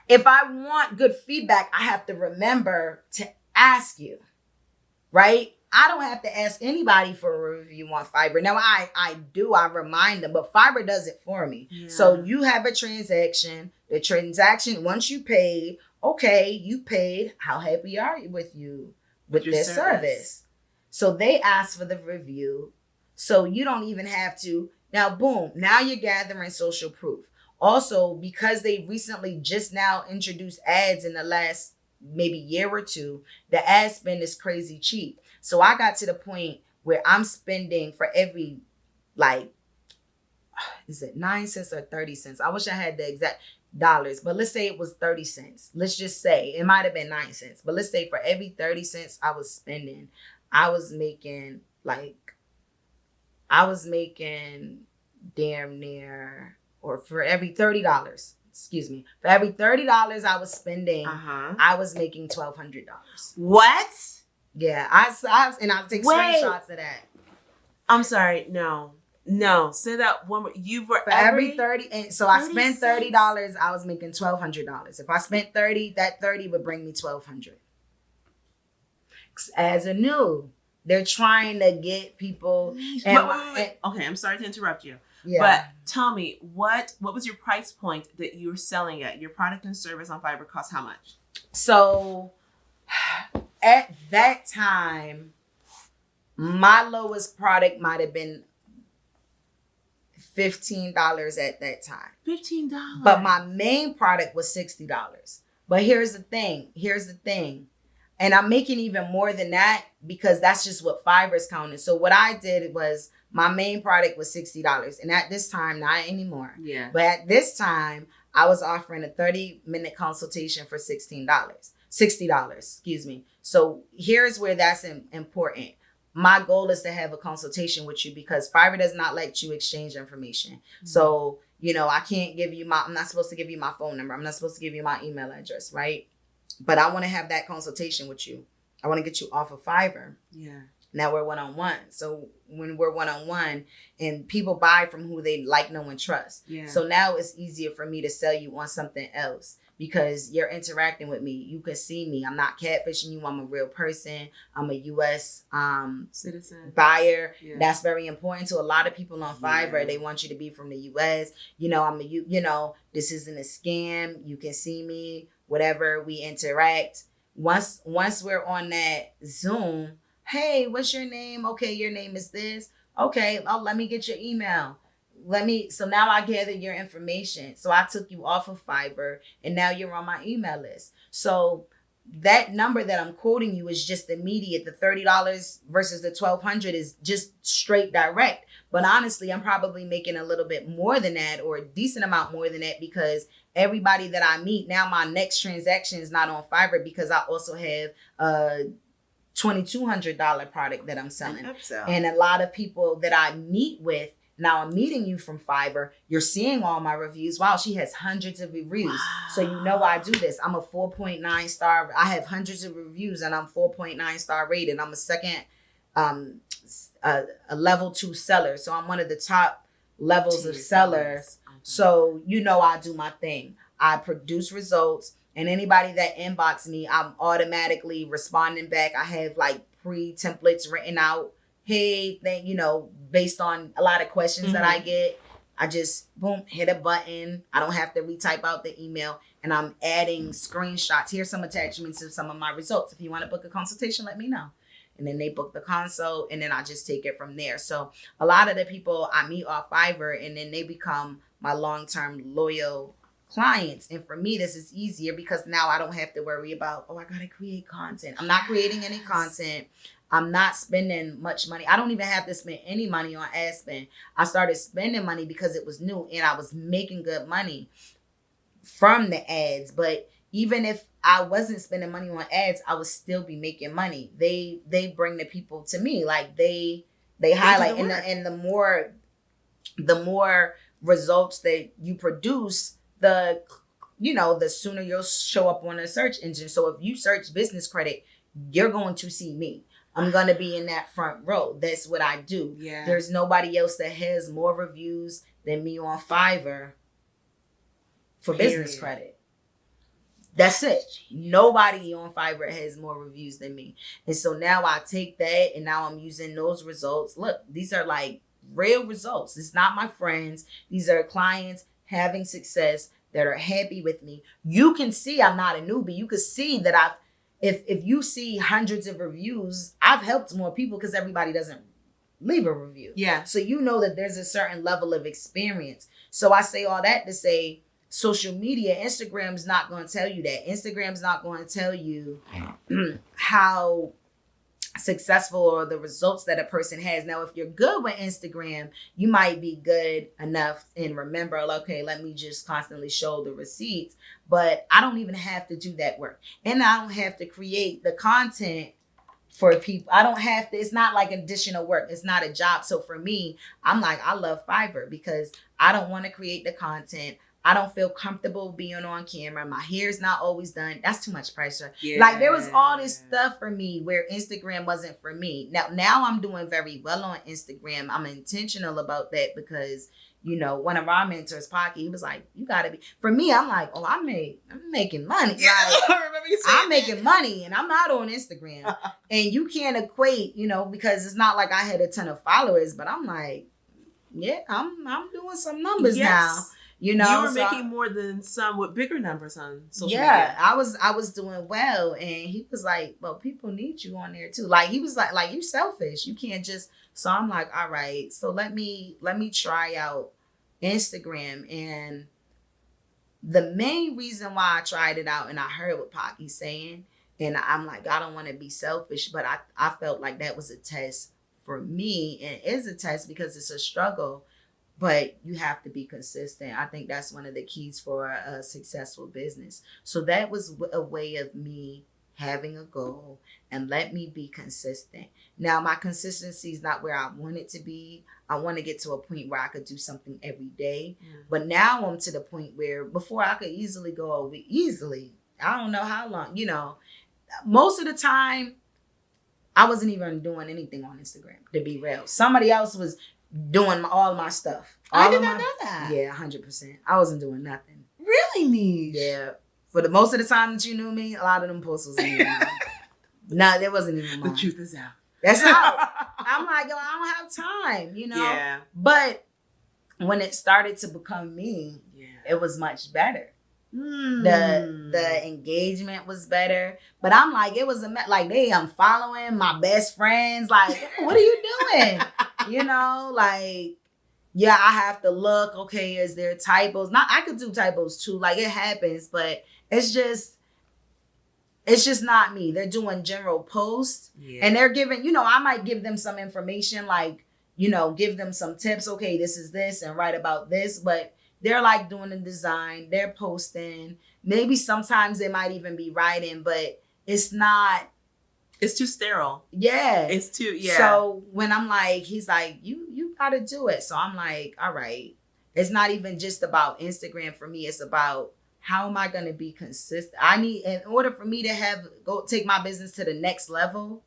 if I want good feedback, I have to remember to ask you, right? I don't have to ask anybody for a review on Fiverr. Now, I remind them, but Fiverr does it for me. Yeah. So you have a transaction. The transaction, once you paid, okay, you paid. How happy are you with this service? So they ask for the review. So you don't even have to. Now, boom, now you're gathering social proof. Also, because they recently just now introduced ads in the last maybe year or two, the ad spend is crazy cheap. So I got to the point where I'm spending for every, like, is it 9 cents or 30 cents? I wish I had the exact dollars, but let's say it was 30 cents. Let's just say it might have been 9 cents, but let's say for every 30 cents I was spending, I was making damn near, or for every $30, for every $30 I was spending, I was making $1,200. What? Yeah, I'll take screenshots of that. I'm sorry, no. Say that one more. You were for every 30, and so I spent $30. I was making $1,200. If I spent 30, that 30 would bring me $1,200. As a new, they're trying to get people. Okay, I'm sorry to interrupt you. Yeah. But tell me, what was your price point that you were selling at? Your product and service on Fiverr cost how much? So at that time, my lowest product might have been $15 at that time. $15. But my main product was $60. But here's the thing. And I'm making even more than that because that's just what Fiverr's counting. So what I did was my main product was $60. And at this time, not anymore. Yeah. But at this time, I was offering a 30-minute consultation for $60, excuse me. So here's where that's important. My goal is to have a consultation with you because Fiverr does not let you exchange information. Mm-hmm. So, I can't give you I'm not supposed to give you my phone number. I'm not supposed to give you my email address, right? But I want to have that consultation with you. I want to get you off of Fiverr. Yeah. Now we're one-on-one. So when we're one-on-one and people buy from who they like, know, and trust. Yeah. So now it's easier for me to sell you on something else because you're interacting with me. You can see me. I'm not catfishing you. I'm a real person. I'm a U.S. citizen buyer. Yeah. That's very important to a lot of people on Fiverr. Yeah. They want you to be from the U.S. This isn't a scam. You can see me. Whatever, we interact. Once we're on that Zoom, hey, what's your name? Okay, your name is this. Okay, let me get your email. So now I gather your information. So I took you off of Fiverr and now you're on my email list. So that number that I'm quoting you is just immediate. The $30 versus the $1,200 is just straight direct. But honestly, I'm probably making a little bit more than that or a decent amount more than that because everybody that I meet, now my next transaction is not on Fiverr because I also have a $2,200 product that I'm selling. And a lot of people that I meet with, now I'm meeting you from Fiverr, you're seeing all my reviews. Wow, she has hundreds of reviews. Wow. So I do this. I'm a 4.9 star. I have hundreds of reviews and I'm 4.9 star rated. I'm a second, a level 2 seller. So I'm one of the top levels of seller. So I do my thing. I produce results and anybody that inbox me, I'm automatically responding back. I have like pre-templates written out. Hey, based on a lot of questions that I get, I just boom, hit a button. I don't have to retype out the email and I'm adding screenshots. Here's some attachments of some of my results. If you want to book a consultation, let me know. And then they book the consult and then I just take it from there. So a lot of the people I meet off Fiverr and then they become my long-term loyal clients. And for me, this is easier because now I don't have to worry about, I got to create content. I'm not creating any content. I'm not spending much money. I don't even have to spend any money on ad spend. I started spending money because it was new and I was making good money from the ads. But even if I wasn't spending money on ads, I would still be making money. They bring the people to me. Like they highlight and the more results that you produce, the sooner you'll show up on a search engine. So if you search business credit, you're going to see me. I'm going to be in that front row. That's what I do. Yeah. There's nobody else that has more reviews than me on Fiverr for business credit. That's it. Nobody on Fiverr has more reviews than me. And so now I take that and now I'm using those results. Look, these are like real results. It's not my friends. These are clients having success that are happy with me. You can see I'm not a newbie. You can see that if you see hundreds of reviews, I've helped more people because everybody doesn't leave a review. Yeah. So you know that there's a certain level of experience. So I say all that to say social media, Instagram's not going to tell you that. Instagram's not going to tell you how successful or the results that a person has. Now, if you're good with Instagram, you might be good enough and remember, okay, let me just constantly show the receipts. But I don't even have to do that work. And I don't have to create the content for people. I don't have to, it's not like additional work. It's not a job. So for me, I'm like, I love Fiverr because I don't want to create the content. I don't feel comfortable being on camera. My hair's not always done. That's too much pressure. Yeah. Like there was all this stuff for me where Instagram wasn't for me. Now I'm doing very well on Instagram. I'm intentional about that because, you know, one of our mentors, Pocky, he was like, you gotta be, for me, I'm like, oh, I'm making money. Yeah, like, I remember you saying I'm making money and I'm not on Instagram. And you can't equate, you know, because it's not like I had a ton of followers, but I'm like, yeah, I'm doing some numbers now. You know, you were making more than some with bigger numbers on social media. Yeah, I was doing well, and he was like, "Well, people need you on there too." Like he was like you selfish. You can't just. So I'm like, all right. So let me try out Instagram, and the main reason why I tried it out, and I heard what Pocky's saying, and I'm like, I don't want to be selfish, but I felt like that was a test for me, and it is a test because it's a struggle. But you have to be consistent. I think that's one of the keys for a successful business. So that was a way of me having a goal and let me be consistent. Now, my consistency is not where I want it to be. I want to get to a point where I could do something every day. But now I'm to the point where before I could easily go a week, I don't know how long, you know, most of the time I wasn't even doing anything on Instagram, to be real. Somebody else was doing all my stuff. I did not know that. Yeah, 100%. I wasn't doing nothing. Really, Meesh? Yeah. For the most of the time that you knew me, a lot of them posts wasn't even mine. No, there wasn't even mine. The truth is out. That's out. I'm like, yo, I don't have time, you know? Yeah. But when it started to become me, it was much better. The engagement was better, but I'm like, it was like I'm following my best friends. Like, what are you doing? You know, like, yeah, I have to look. Okay, is there typos? Not, I could do typos too. Like it happens, but it's just not me. They're doing general posts, and they're giving. You know, I might give them some information, like, you know, give them some tips. Okay, this is this, and write about this, but. They're like doing the design, they're posting. Maybe sometimes they might even be writing, but it's not. It's too sterile. Yeah. It's too, So when I'm like, he's like, you gotta do it. So I'm like, all right. It's not even just about Instagram for me. It's about how am I going to be consistent? In order for me to take my business to the next level,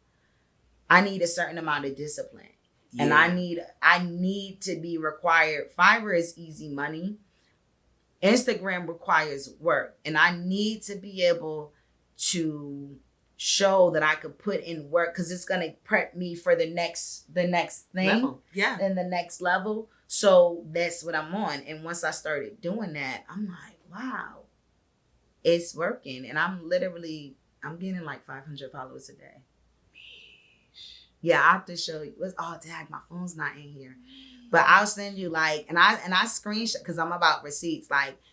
I need a certain amount of discipline. Yeah. And I need to be required. Fiverr is easy money. Instagram requires work. And I need to be able to show that I could put in work because it's going to prep me for the next thing. Level. Yeah. And the next level. So that's what I'm on. And once I started doing that, I'm like, wow, it's working. And I'm getting like 500 followers a day. Yeah, I have to show you. Dang, my phone's not in here. But I'll send you and I screenshot because I'm about receipts,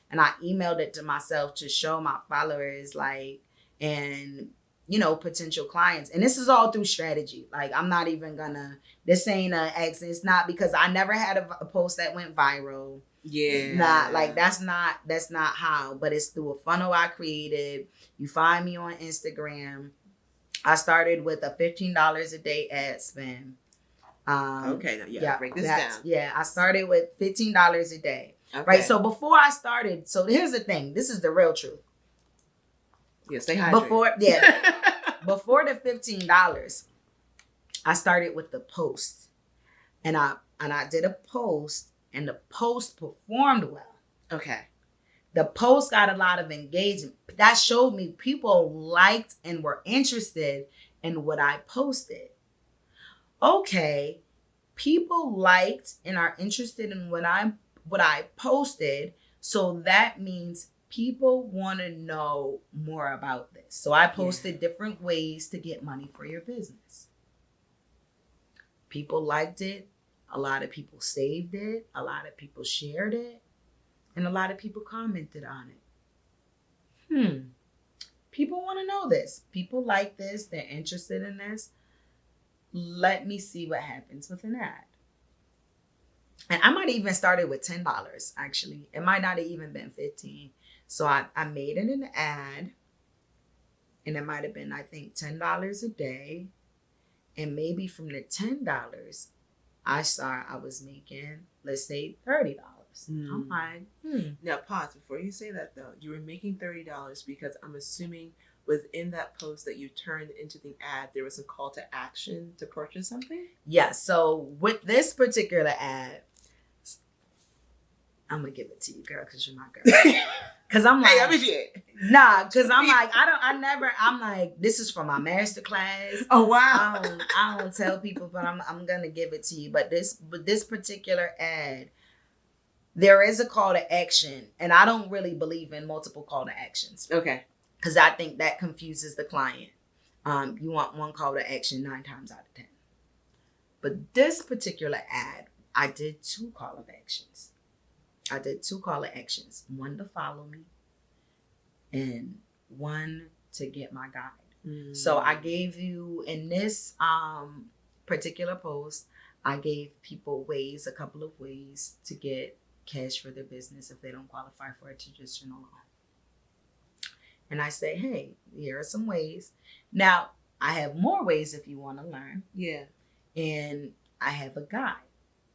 and I emailed it to myself to show my followers, and potential clients. And this is all through strategy. Like, I'm not even this ain't an accident. It's not because I never had a post that went viral. Yeah. That's not how, but it's through a funnel I created. You find me on Instagram. I started with a $15 a day ad spend. Break this down. Yeah, I started with $15 a day. Okay. Right. So before I started, so here's the thing. This is the real truth. Yeah, stay hydrated. Before the $15, I started with the post, and I did a post, and the post performed well. Okay. The post got a lot of engagement. That showed me people liked and were interested in what I posted. Okay, people liked and are interested in what I posted, so that means people want to know more about this. So I posted different ways to get money for your business. People liked it. A lot of people saved it. A lot of people shared it. And a lot of people commented on it. People want to know this. People like this. They're interested in this. Let me see what happens with an ad. And I might even started with $10, actually. It might not have even been $15. So I made it an ad. And it might have been, I think, $10 a day. And maybe from the $10, I was making, let's say, $30. I'm like, Now pause before you say that though. You were making $30 because I'm assuming within that post that you turned into the ad, there was a call to action to purchase something? Yeah. So with this particular ad, I'm gonna give it to you, girl, because you're my girl. Because I'm like, because I'm like, I'm like, this is for my master class. Oh wow. I don't tell people, but I'm gonna give it to you. But this particular ad, there is a call to action, and I don't really believe in multiple call to actions. Okay. Because I think that confuses the client. You want one call to action 9 times out of 10. But this particular ad, I did 2 call of actions. One to follow me, and one to get my guide. So I gave you, in this particular post, I gave people a couple of ways to get cash for their business if they don't qualify for a traditional loan. And I say, hey, here are some ways. Now, I have more ways if you want to learn. Yeah. And I have a guide.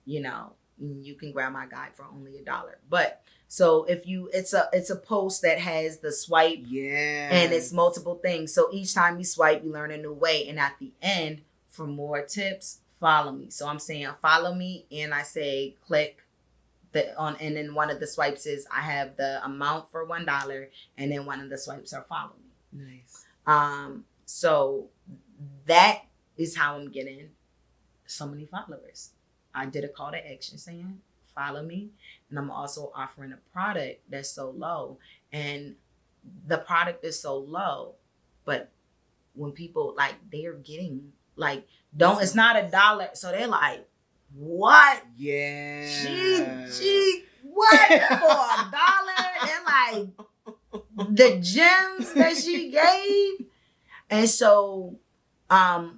You can grab my guide for only $1. But so if it's a post that has the swipe, and it's multiple things. So each time you swipe, you learn a new way. And at the end, for more tips, follow me. So I'm saying follow me, and I say click and then one of the swipes is I have the amount for $1, and then one of the swipes are follow me. Nice. So that is how I'm getting so many followers. I did a call to action saying, follow me. And I'm also offering a product that's so low. And the product is so low, but when people they're getting it's not $1. So they're like, what? Yeah. She what for $1? And the gems that she gave. And so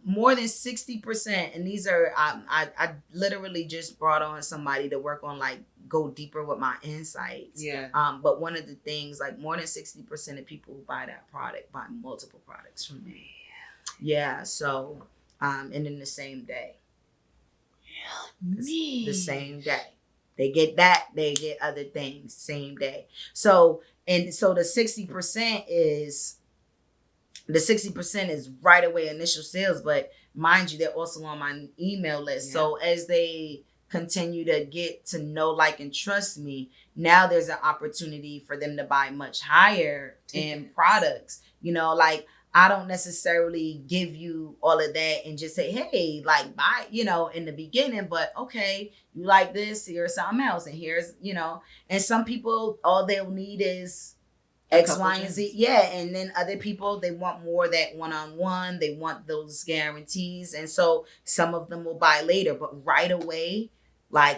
more than 60%, and these are I literally just brought on somebody to work on go deeper with my insights. Yeah. But one of the things, more than 60% of people who buy that product buy multiple products from me. Yeah. So and in the same day. The same day. They get that, they get other things, same day. So the 60% is right away initial sales, but mind you, they're also on my email list. Yeah. So as they continue to get to know, like, and trust me, now there's an opportunity for them to buy much higher end products. I don't necessarily give you all of that and just say, hey, buy, in the beginning, but okay, you like this, here's something else. And here's, and some people, all they'll need is X, Y, and Z. Yeah. And then other people, they want more that one-on-one, they want those guarantees. And so some of them will buy later, but right away,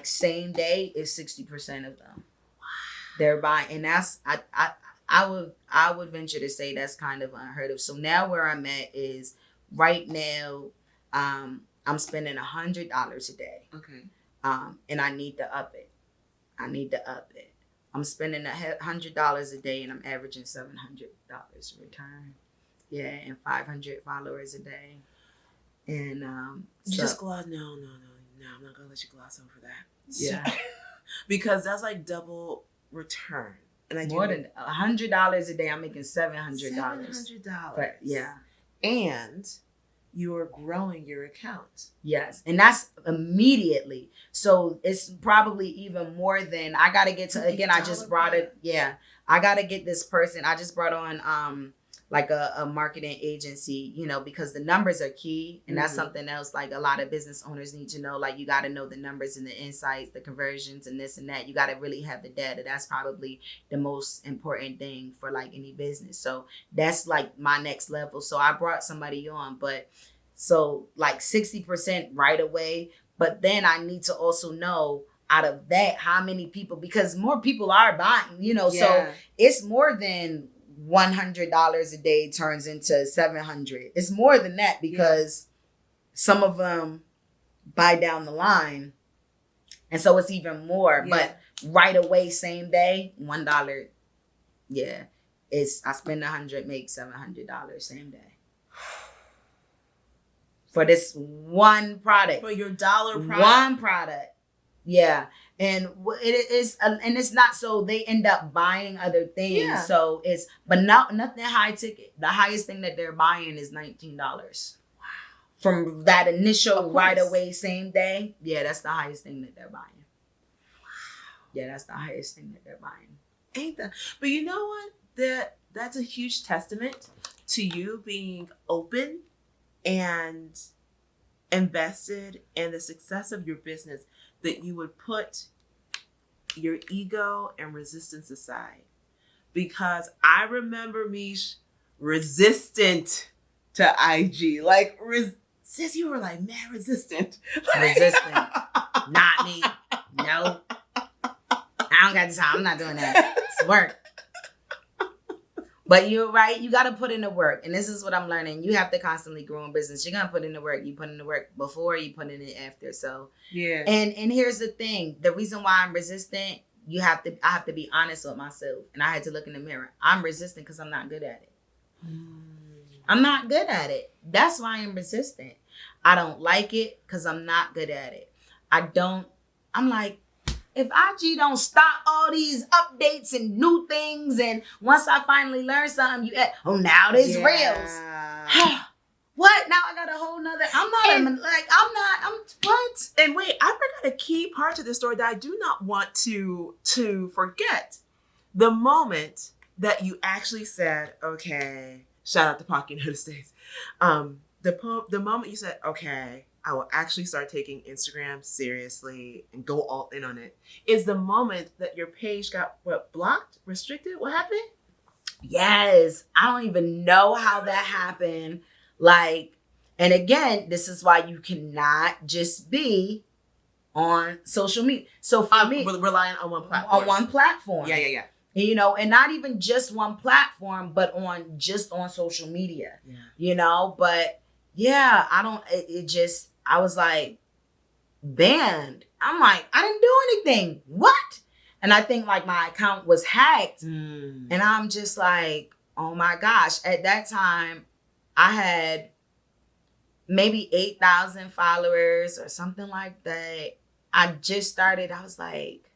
same day is 60% of them. Wow. They're buying. And that's, I would venture to say that's kind of unheard of. So now where I'm at is right now, I'm spending $100 a day. Okay. And I need to up it. I'm spending $100 a day, and I'm averaging $700 return. Yeah, and 500 followers a day. And just gloss. No, I'm not gonna let you gloss over that. Yeah, because that's double return. And I more than $100 a day. I'm making $700. $700. But, yeah. And you're growing your account. Yes. And that's immediately. So it's probably even more than I got to get to, again, I just brought it. Yeah. I got to get this person. I just brought on, like a marketing agency, you know, because the numbers are key. And that's something else like a lot of business owners need to know. Like you got to know the numbers and the insights, the conversions and this and that. You got to really have the data. That's probably the most important thing for like any business. So that's like my next level. So I brought somebody on, but so like 60% right away. But then I need to also know out of that, how many people, because more people are buying, you know, so it's more than $100 a day turns into $700. It's more than that because some of them buy down the line. And so it's even more, but right away, same day, $1. Yeah. I spend 100, make $700 same day. For this one product. For your dollar product. One product. Yeah. And it is, and it's not so they end up buying other things. Yeah. So but nothing high ticket. The highest thing that they're buying is $19. Wow. From that initial right away, same day. Yeah, that's the highest thing that they're buying. Wow. Yeah, that's the highest thing that they're buying. Ain't that? But you know what? That's a huge testament to you being open and invested in the success of your business, that you would put your ego and resistance aside. Because I remember Meesh resistant to IG. Like, sis, you were like, man, resistant. Resistant. Not me. No. I don't got the time. I'm not doing that. It's work. But you're right. You got to put in the work. And this is what I'm learning. You have to constantly grow in business. You're going to put in the work. You put in the work before, you put in it after. So, yeah. And here's the thing. The reason why I'm resistant, I have to be honest with myself. And I had to look in the mirror. I'm resistant because I'm not good at it. I'm not good at it. That's why I'm resistant. I don't like it because I'm not good at it. I'm like, if IG don't stop all these updates and new things, and once I finally learn something, now there's Reels. What? Now I got a whole nother. I'm what? And wait, I forgot a key part to this story that I do not want to forget. The moment that you actually said, okay, shout out to Pocky United States. The moment you said, okay, I will actually start taking Instagram seriously and go all in on it, is the moment that your page got blocked, restricted? What happened? Yes. I don't even know how that happened. Like, and again, this is why you cannot just be on social media. So for me, relying on one platform. On one platform. Yeah. You know, and not even just one platform, but on social media. Yeah. You know, but yeah, I was like banned. I'm like, I didn't do anything. What? And I think like my account was hacked. And I'm just like, oh my gosh. At that time, I had maybe 8,000 followers or something like that. I just started. I was like,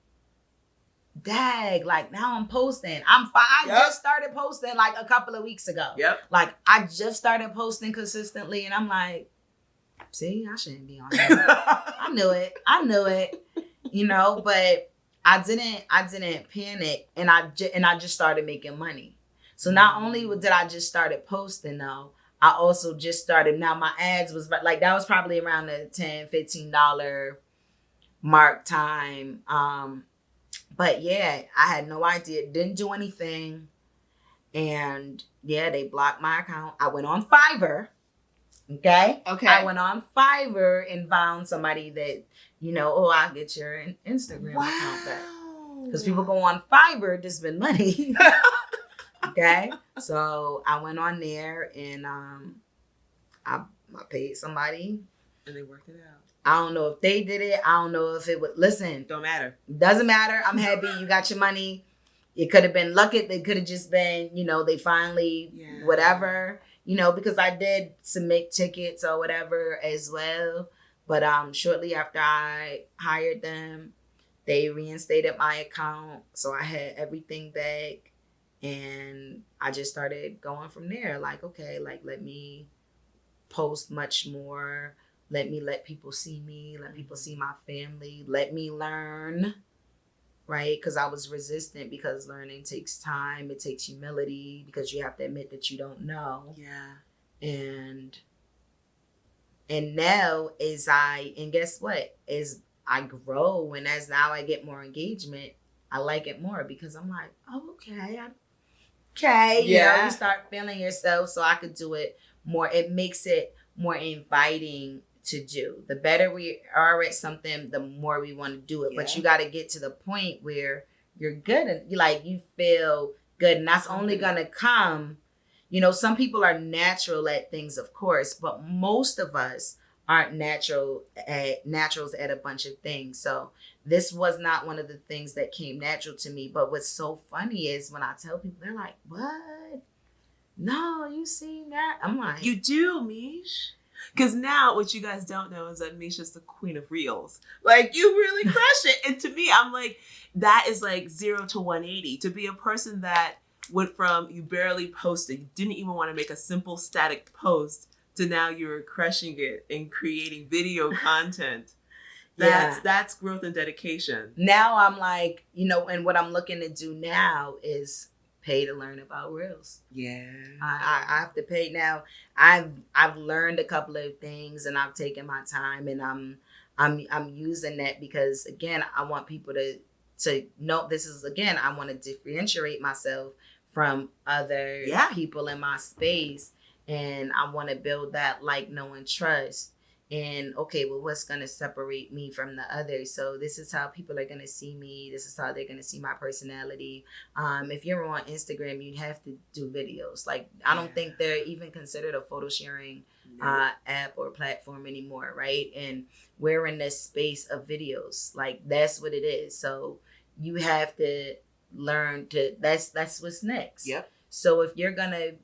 dag, like now I'm posting. I just started posting like a couple of weeks ago. Yep. Like I just started posting consistently, and I'm like, see, I shouldn't be on here. I knew it. You know, but I didn't panic, and I just started making money. So not only did I just started posting though, I also just started. Now my ads was like that was probably around the $10, $15 mark time. But yeah, I had no idea. Didn't do anything. And yeah, they blocked my account. I went on Fiverr. Okay. I went on Fiverr and found somebody that, I'll get your Instagram account back. Because people go on Fiverr to spend money. Okay. So I went on there and I paid somebody. And they worked it out. I don't know if they did it. I don't know if it would. Listen. Don't matter. Doesn't matter. I'm happy you got your money. It could have been lucky. It could have just been, they finally, whatever, because I did submit tickets or whatever as well. But shortly after I hired them, they reinstated my account. So I had everything back. And I just started going from there. Like, okay, like, let me post much more. Let people see me. Let people see my family. Let me learn, right? Because I was resistant, because learning takes time. It takes humility, because you have to admit that you don't know. Yeah. And now and guess what? As I grow and as now I get more engagement, I like it more, because I'm like, oh, okay. You start feeling yourself, so I could do it more. It makes it more inviting to do. The better we are at something, the more we want to do it. But you got to get to the point where you're good and you feel good, and that's only gonna come. Some people are natural at things, of course, but most of us aren't naturals at a bunch of things. So this was not one of the things that came natural to me. But what's so funny is when I tell people, they're like, what? No, you seen that? I'm like, you do, Meesh. Because now what you guys don't know is that Meesh is the queen of reels. Like, you really crush it. And to me, I'm like, that is like 0 to 180. To be a person that went from you barely posted, you didn't even want to make a simple static post, to now you're crushing it and creating video content. That's growth and dedication. Now I'm like, and what I'm looking to do now is pay to learn about reels. Yeah. I have to pay now. I've learned a couple of things, and I've taken my time, and I'm using that because, again, I want people to know this is, again, I want to differentiate myself from other people in my space, and I want to build that know and trust. And okay, well, what's going to separate me from the others? So this is how people are going to see me. This is how they're going to see my personality. If you're on Instagram, you have to do videos. I don't think they're even considered a photo sharing app or platform anymore, right? And we're in this space of videos. That's what it is. So you have to learn to, that's what's next. Yep. So if you're going to,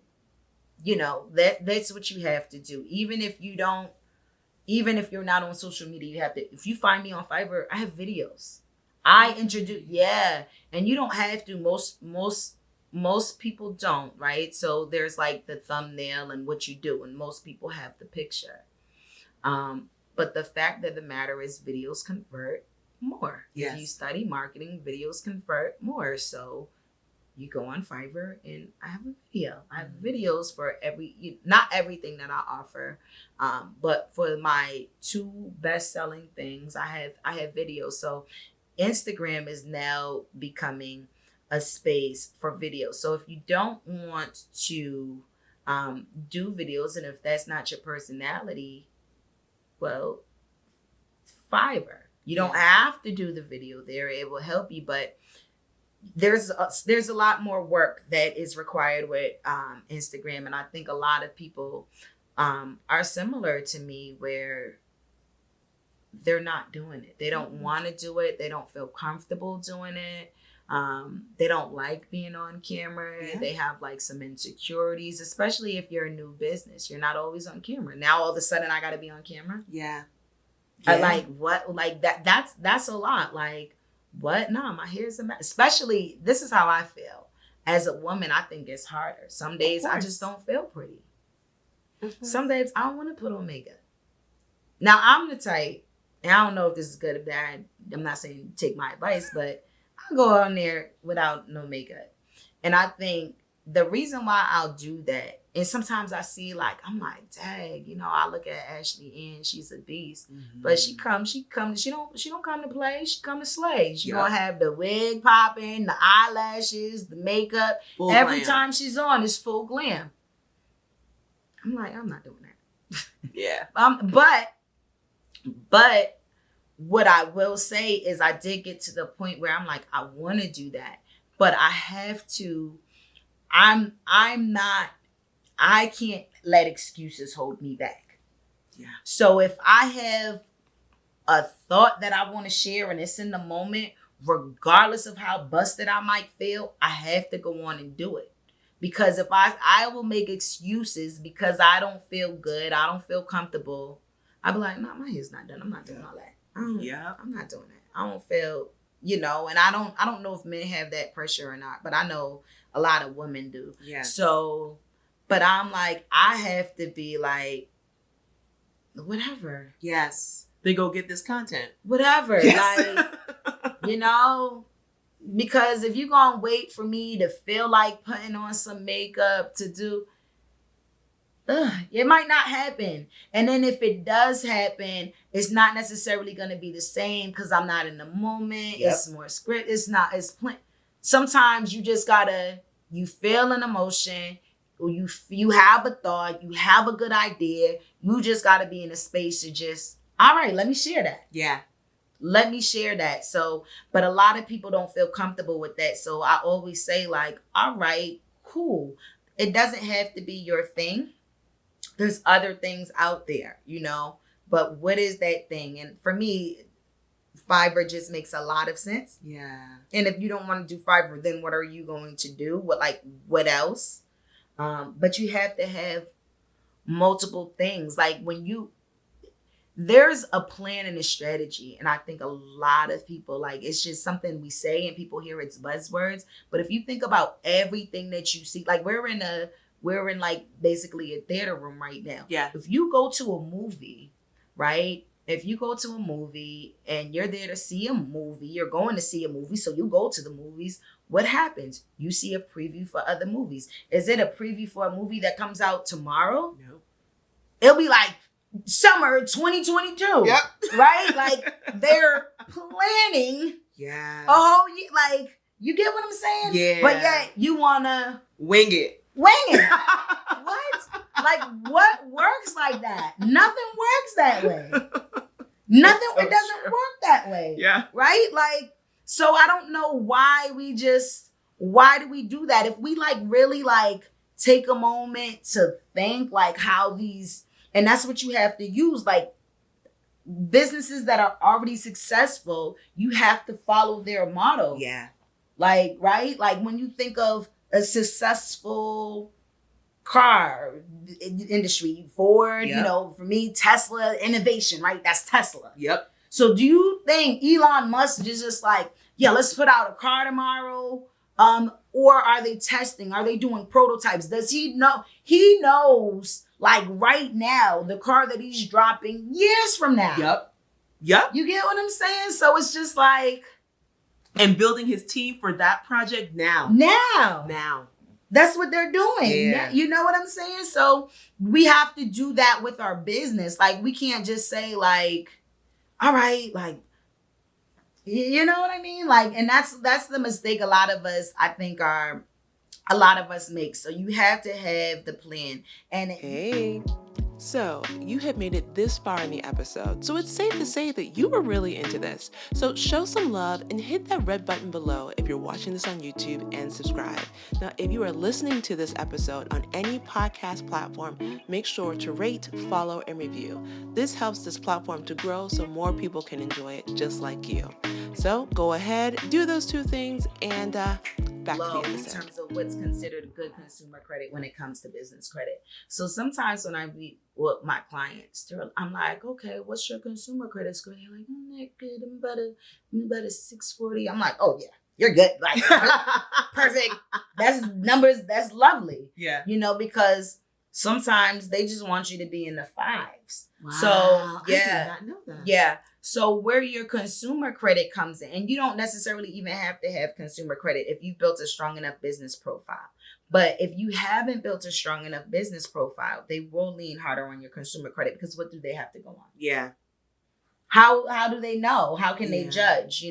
that's what you have to do. Even if you're not on social media, you have to. If you find me on Fiverr, I have videos. I introduce, and you don't have to. Most people don't, right? So there's the thumbnail and what you do, and most people have the picture. But the fact of the matter is, videos convert more. Yes. If you study marketing, videos convert more. So you go on Fiverr, and I have a video. I have videos for not everything that I offer, but for my 2 best-selling things, I have videos. So Instagram is now becoming a space for videos. So if you don't want to do videos, and if that's not your personality, well, Fiverr. You don't have to do the video there. It will help you, but there's a lot more work that is required with Instagram, and I think a lot of people are similar to me, where they're not doing it. They don't want to do it. They don't feel comfortable doing it. They don't like being on camera. Yeah. They have some insecurities, especially if you're a new business. You're not always on camera. Now all of a sudden I got to be on camera. Yeah. I what that's a lot. What? No, my hair's a mess. Especially, this is how I feel. As a woman, I think it's harder. Some days I just don't feel pretty. Mm-hmm. Some days I don't want to put on makeup. Now, I'm the type, and I don't know if this is good or bad. I'm not saying take my advice, but I go on there without no makeup. And I think the reason why I'll do that, and sometimes I see I'm like, dang, I look at Ashley Ann, she's a beast. Mm-hmm. But she don't come to play, she come to slay. She gonna have the wig popping, the eyelashes, the makeup. Full Every glam. Time she's on, it's full glam. I'm like, I'm not doing that. Yeah. But what I will say is I did get to the point where I'm like, I want to do that, but I have to. I can't let excuses hold me back. Yeah. So if I have a thought that I want to share and it's in the moment, regardless of how busted I might feel, I have to go on and do it. Because if I will make excuses because I don't feel good, I don't feel comfortable, I'll be like, no, my hair's not done. I'm not doing all that. I'm not doing that. I don't feel, and I don't know if men have that pressure or not, but I know a lot of women do. Yeah. So, but I'm like, I have to be whatever. Yes. Then go get this content. Whatever. Yes. Like, because if you're going to wait for me to feel like putting on some makeup to do, it might not happen. And then if it does happen, it's not necessarily going to be the same because I'm not in the moment. Yep. It's more script. Sometimes you just you feel an emotion, or you have a thought, you have a good idea. You just gotta be in a space to just, all right, let me share that. Yeah. Let me share that. So, but a lot of people don't feel comfortable with that. So I always say like, all right, cool. It doesn't have to be your thing. There's other things out there, but what is that thing? And for me, Fiverr just makes a lot of sense. Yeah. And if you don't want to do Fiverr, then what are you going to do? What else? But you have to have multiple things. Like there's a plan and a strategy. And I think a lot of people, it's just something we say and people hear it's buzzwords. But if you think about everything that you see, like we're in basically a theater room right now. Yeah. If you go to a movie, right? If you go to a movie and you're there to see a movie, you're going to see a movie, so you go to the movies. What happens? You see a preview for other movies. Is it a preview for a movie that comes out tomorrow? No. It'll be like summer 2022. Yep. Right? Like they're planning a whole year. Like, you get what I'm saying? Yeah. But yet you want to wing it. What? Like, what works like that? Nothing works that way. Nothing. It doesn't work that way. Yeah. Right? Like, so I don't know why do we do that? If we really take a moment to think how these, and that's what you have to use, businesses that are already successful, you have to follow their model. Yeah. Right? Like when you think of a successful car industry, Ford, yep. For me, Tesla, innovation, right? That's Tesla. Yep. So do you think Elon Musk is just let's put out a car tomorrow? Or are they testing? Are they doing prototypes? Does he know? He knows right now, the car that he's dropping years from now. Yep. You get what I'm saying? So it's just and building his team for that project now. That's what they're doing. Yeah. You know what I'm saying? So we have to do that with our business. We can't just say all right, you know what I mean? And that's the mistake a lot of us make. So you have to have the plan. And hey. So, you have made it this far in the episode, so it's safe to say that you were really into this. So show some love and hit that red button below if you're watching this on YouTube, and subscribe. Now, if you are listening to this episode on any podcast platform, make sure to rate, follow, and review. This helps this platform to grow so more people can enjoy it just like you. So go ahead, do those two things, and back to the episode. In terms of what's considered good consumer credit when it comes to business credit. So sometimes when I meet with my clients, I'm like, okay, what's your consumer credit score? They're like, I'm not good. I'm about a 640. I'm like, oh yeah, you're good. Perfect. That's numbers. That's lovely. Yeah. Because sometimes they just want you to be in the 5s. Wow. So yeah. I did not know that. Yeah. So where your consumer credit comes in, and you don't necessarily even have to have consumer credit if you've built a strong enough business profile. But if you haven't built a strong enough business profile, they will lean harder on your consumer credit, because what do they have to go on? Yeah. How do they know? How can they judge,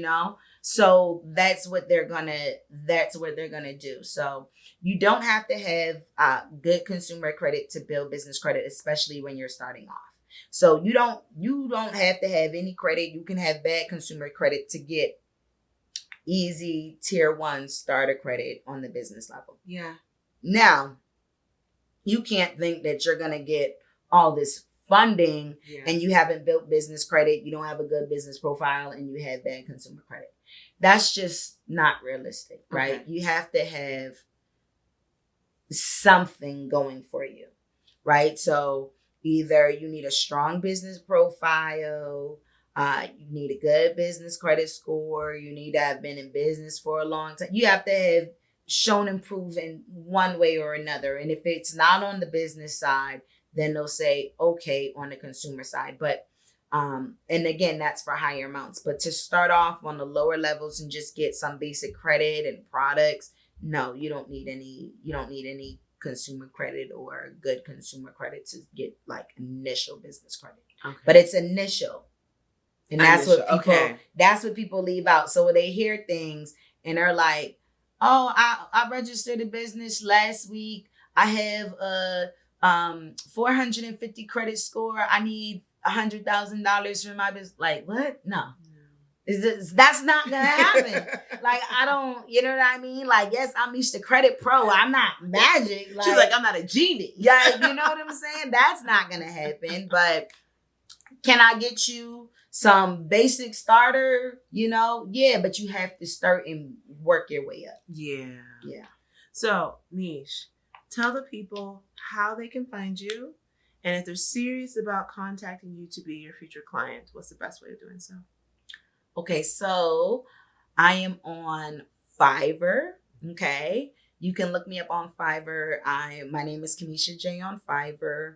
So that's what they're gonna do. So you don't have to have good consumer credit to build business credit, especially when you're starting off. So you don't have to have any credit. You can have bad consumer credit to get easy tier 1 starter credit on the business level. Yeah. Now, you can't think that you're going to get all this funding and you haven't built business credit, you don't have a good business profile, and you have bad consumer credit. That's just not realistic, right? Okay. You have to have something going for you, right? So either you need a strong business profile, you need a good business credit score, you need to have been in business for a long time. You have to have shown and proven one way or another. And if it's not on the business side, then they'll say okay on the consumer side. But and again, that's for higher amounts. But to start off on the lower levels and just get some basic credit and products, no, you don't need any consumer credit or good consumer credit to get like initial business credit. Okay. But it's initial. And that's what people leave out. So when they hear things and they're like, oh, I registered a business last week. I have a 450 credit score. I need $100,000 for my business. Like, what? No. That's not gonna happen. Like, I don't, you know what I mean? Like, yes, I'm Meesh the Credit Pro. I'm not magic. She's like, I'm not a genie. Yeah, you know what I'm saying? That's not gonna happen. But can I get you some basic starter? Yeah, but you have to start and work your way up. Yeah. Yeah. So, Meesh, tell the people how they can find you. And if they're serious about contacting you to be your future client, what's the best way of doing so? Okay, so I am on Fiverr. Okay. You can look me up on Fiverr. My name is Kimesha Janey on Fiverr.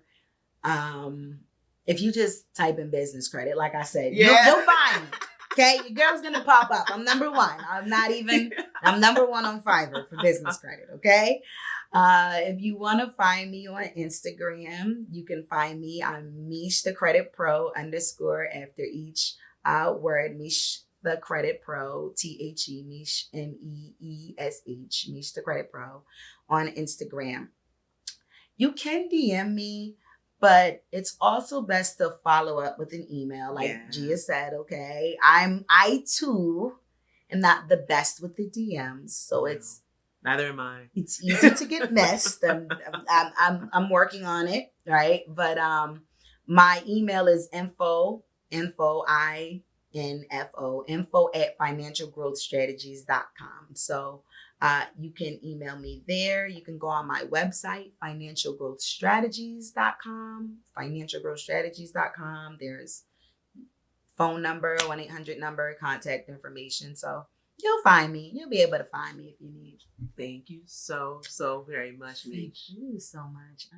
If you just type in business credit, like I said, you'll find me. Okay, your girl's gonna pop up. I'm number one. I'm number one on Fiverr for business credit. Okay. If you want to find me on Instagram, you can find me. I'm Meesh the Credit Pro _ after each word. Meesh the Credit Pro, THE Meesh MEESH Meesh the Credit Pro on Instagram. You can DM me, but it's also best to follow up with an email, like Gia said. Okay, I too am not the best with the DMs, so it's. Neither am I. It's easy to get missed. I'm working on it, right? But my email is info @financialgrowthstrategies.com. So you can email me there. You can go on my website, financialgrowthstrategies.com. Financialgrowthstrategies.com. There's phone number, 1-800 number, contact information. So you'll find me. You'll be able to find me if you need. Thank you so very much, Meesh. Thank you so much.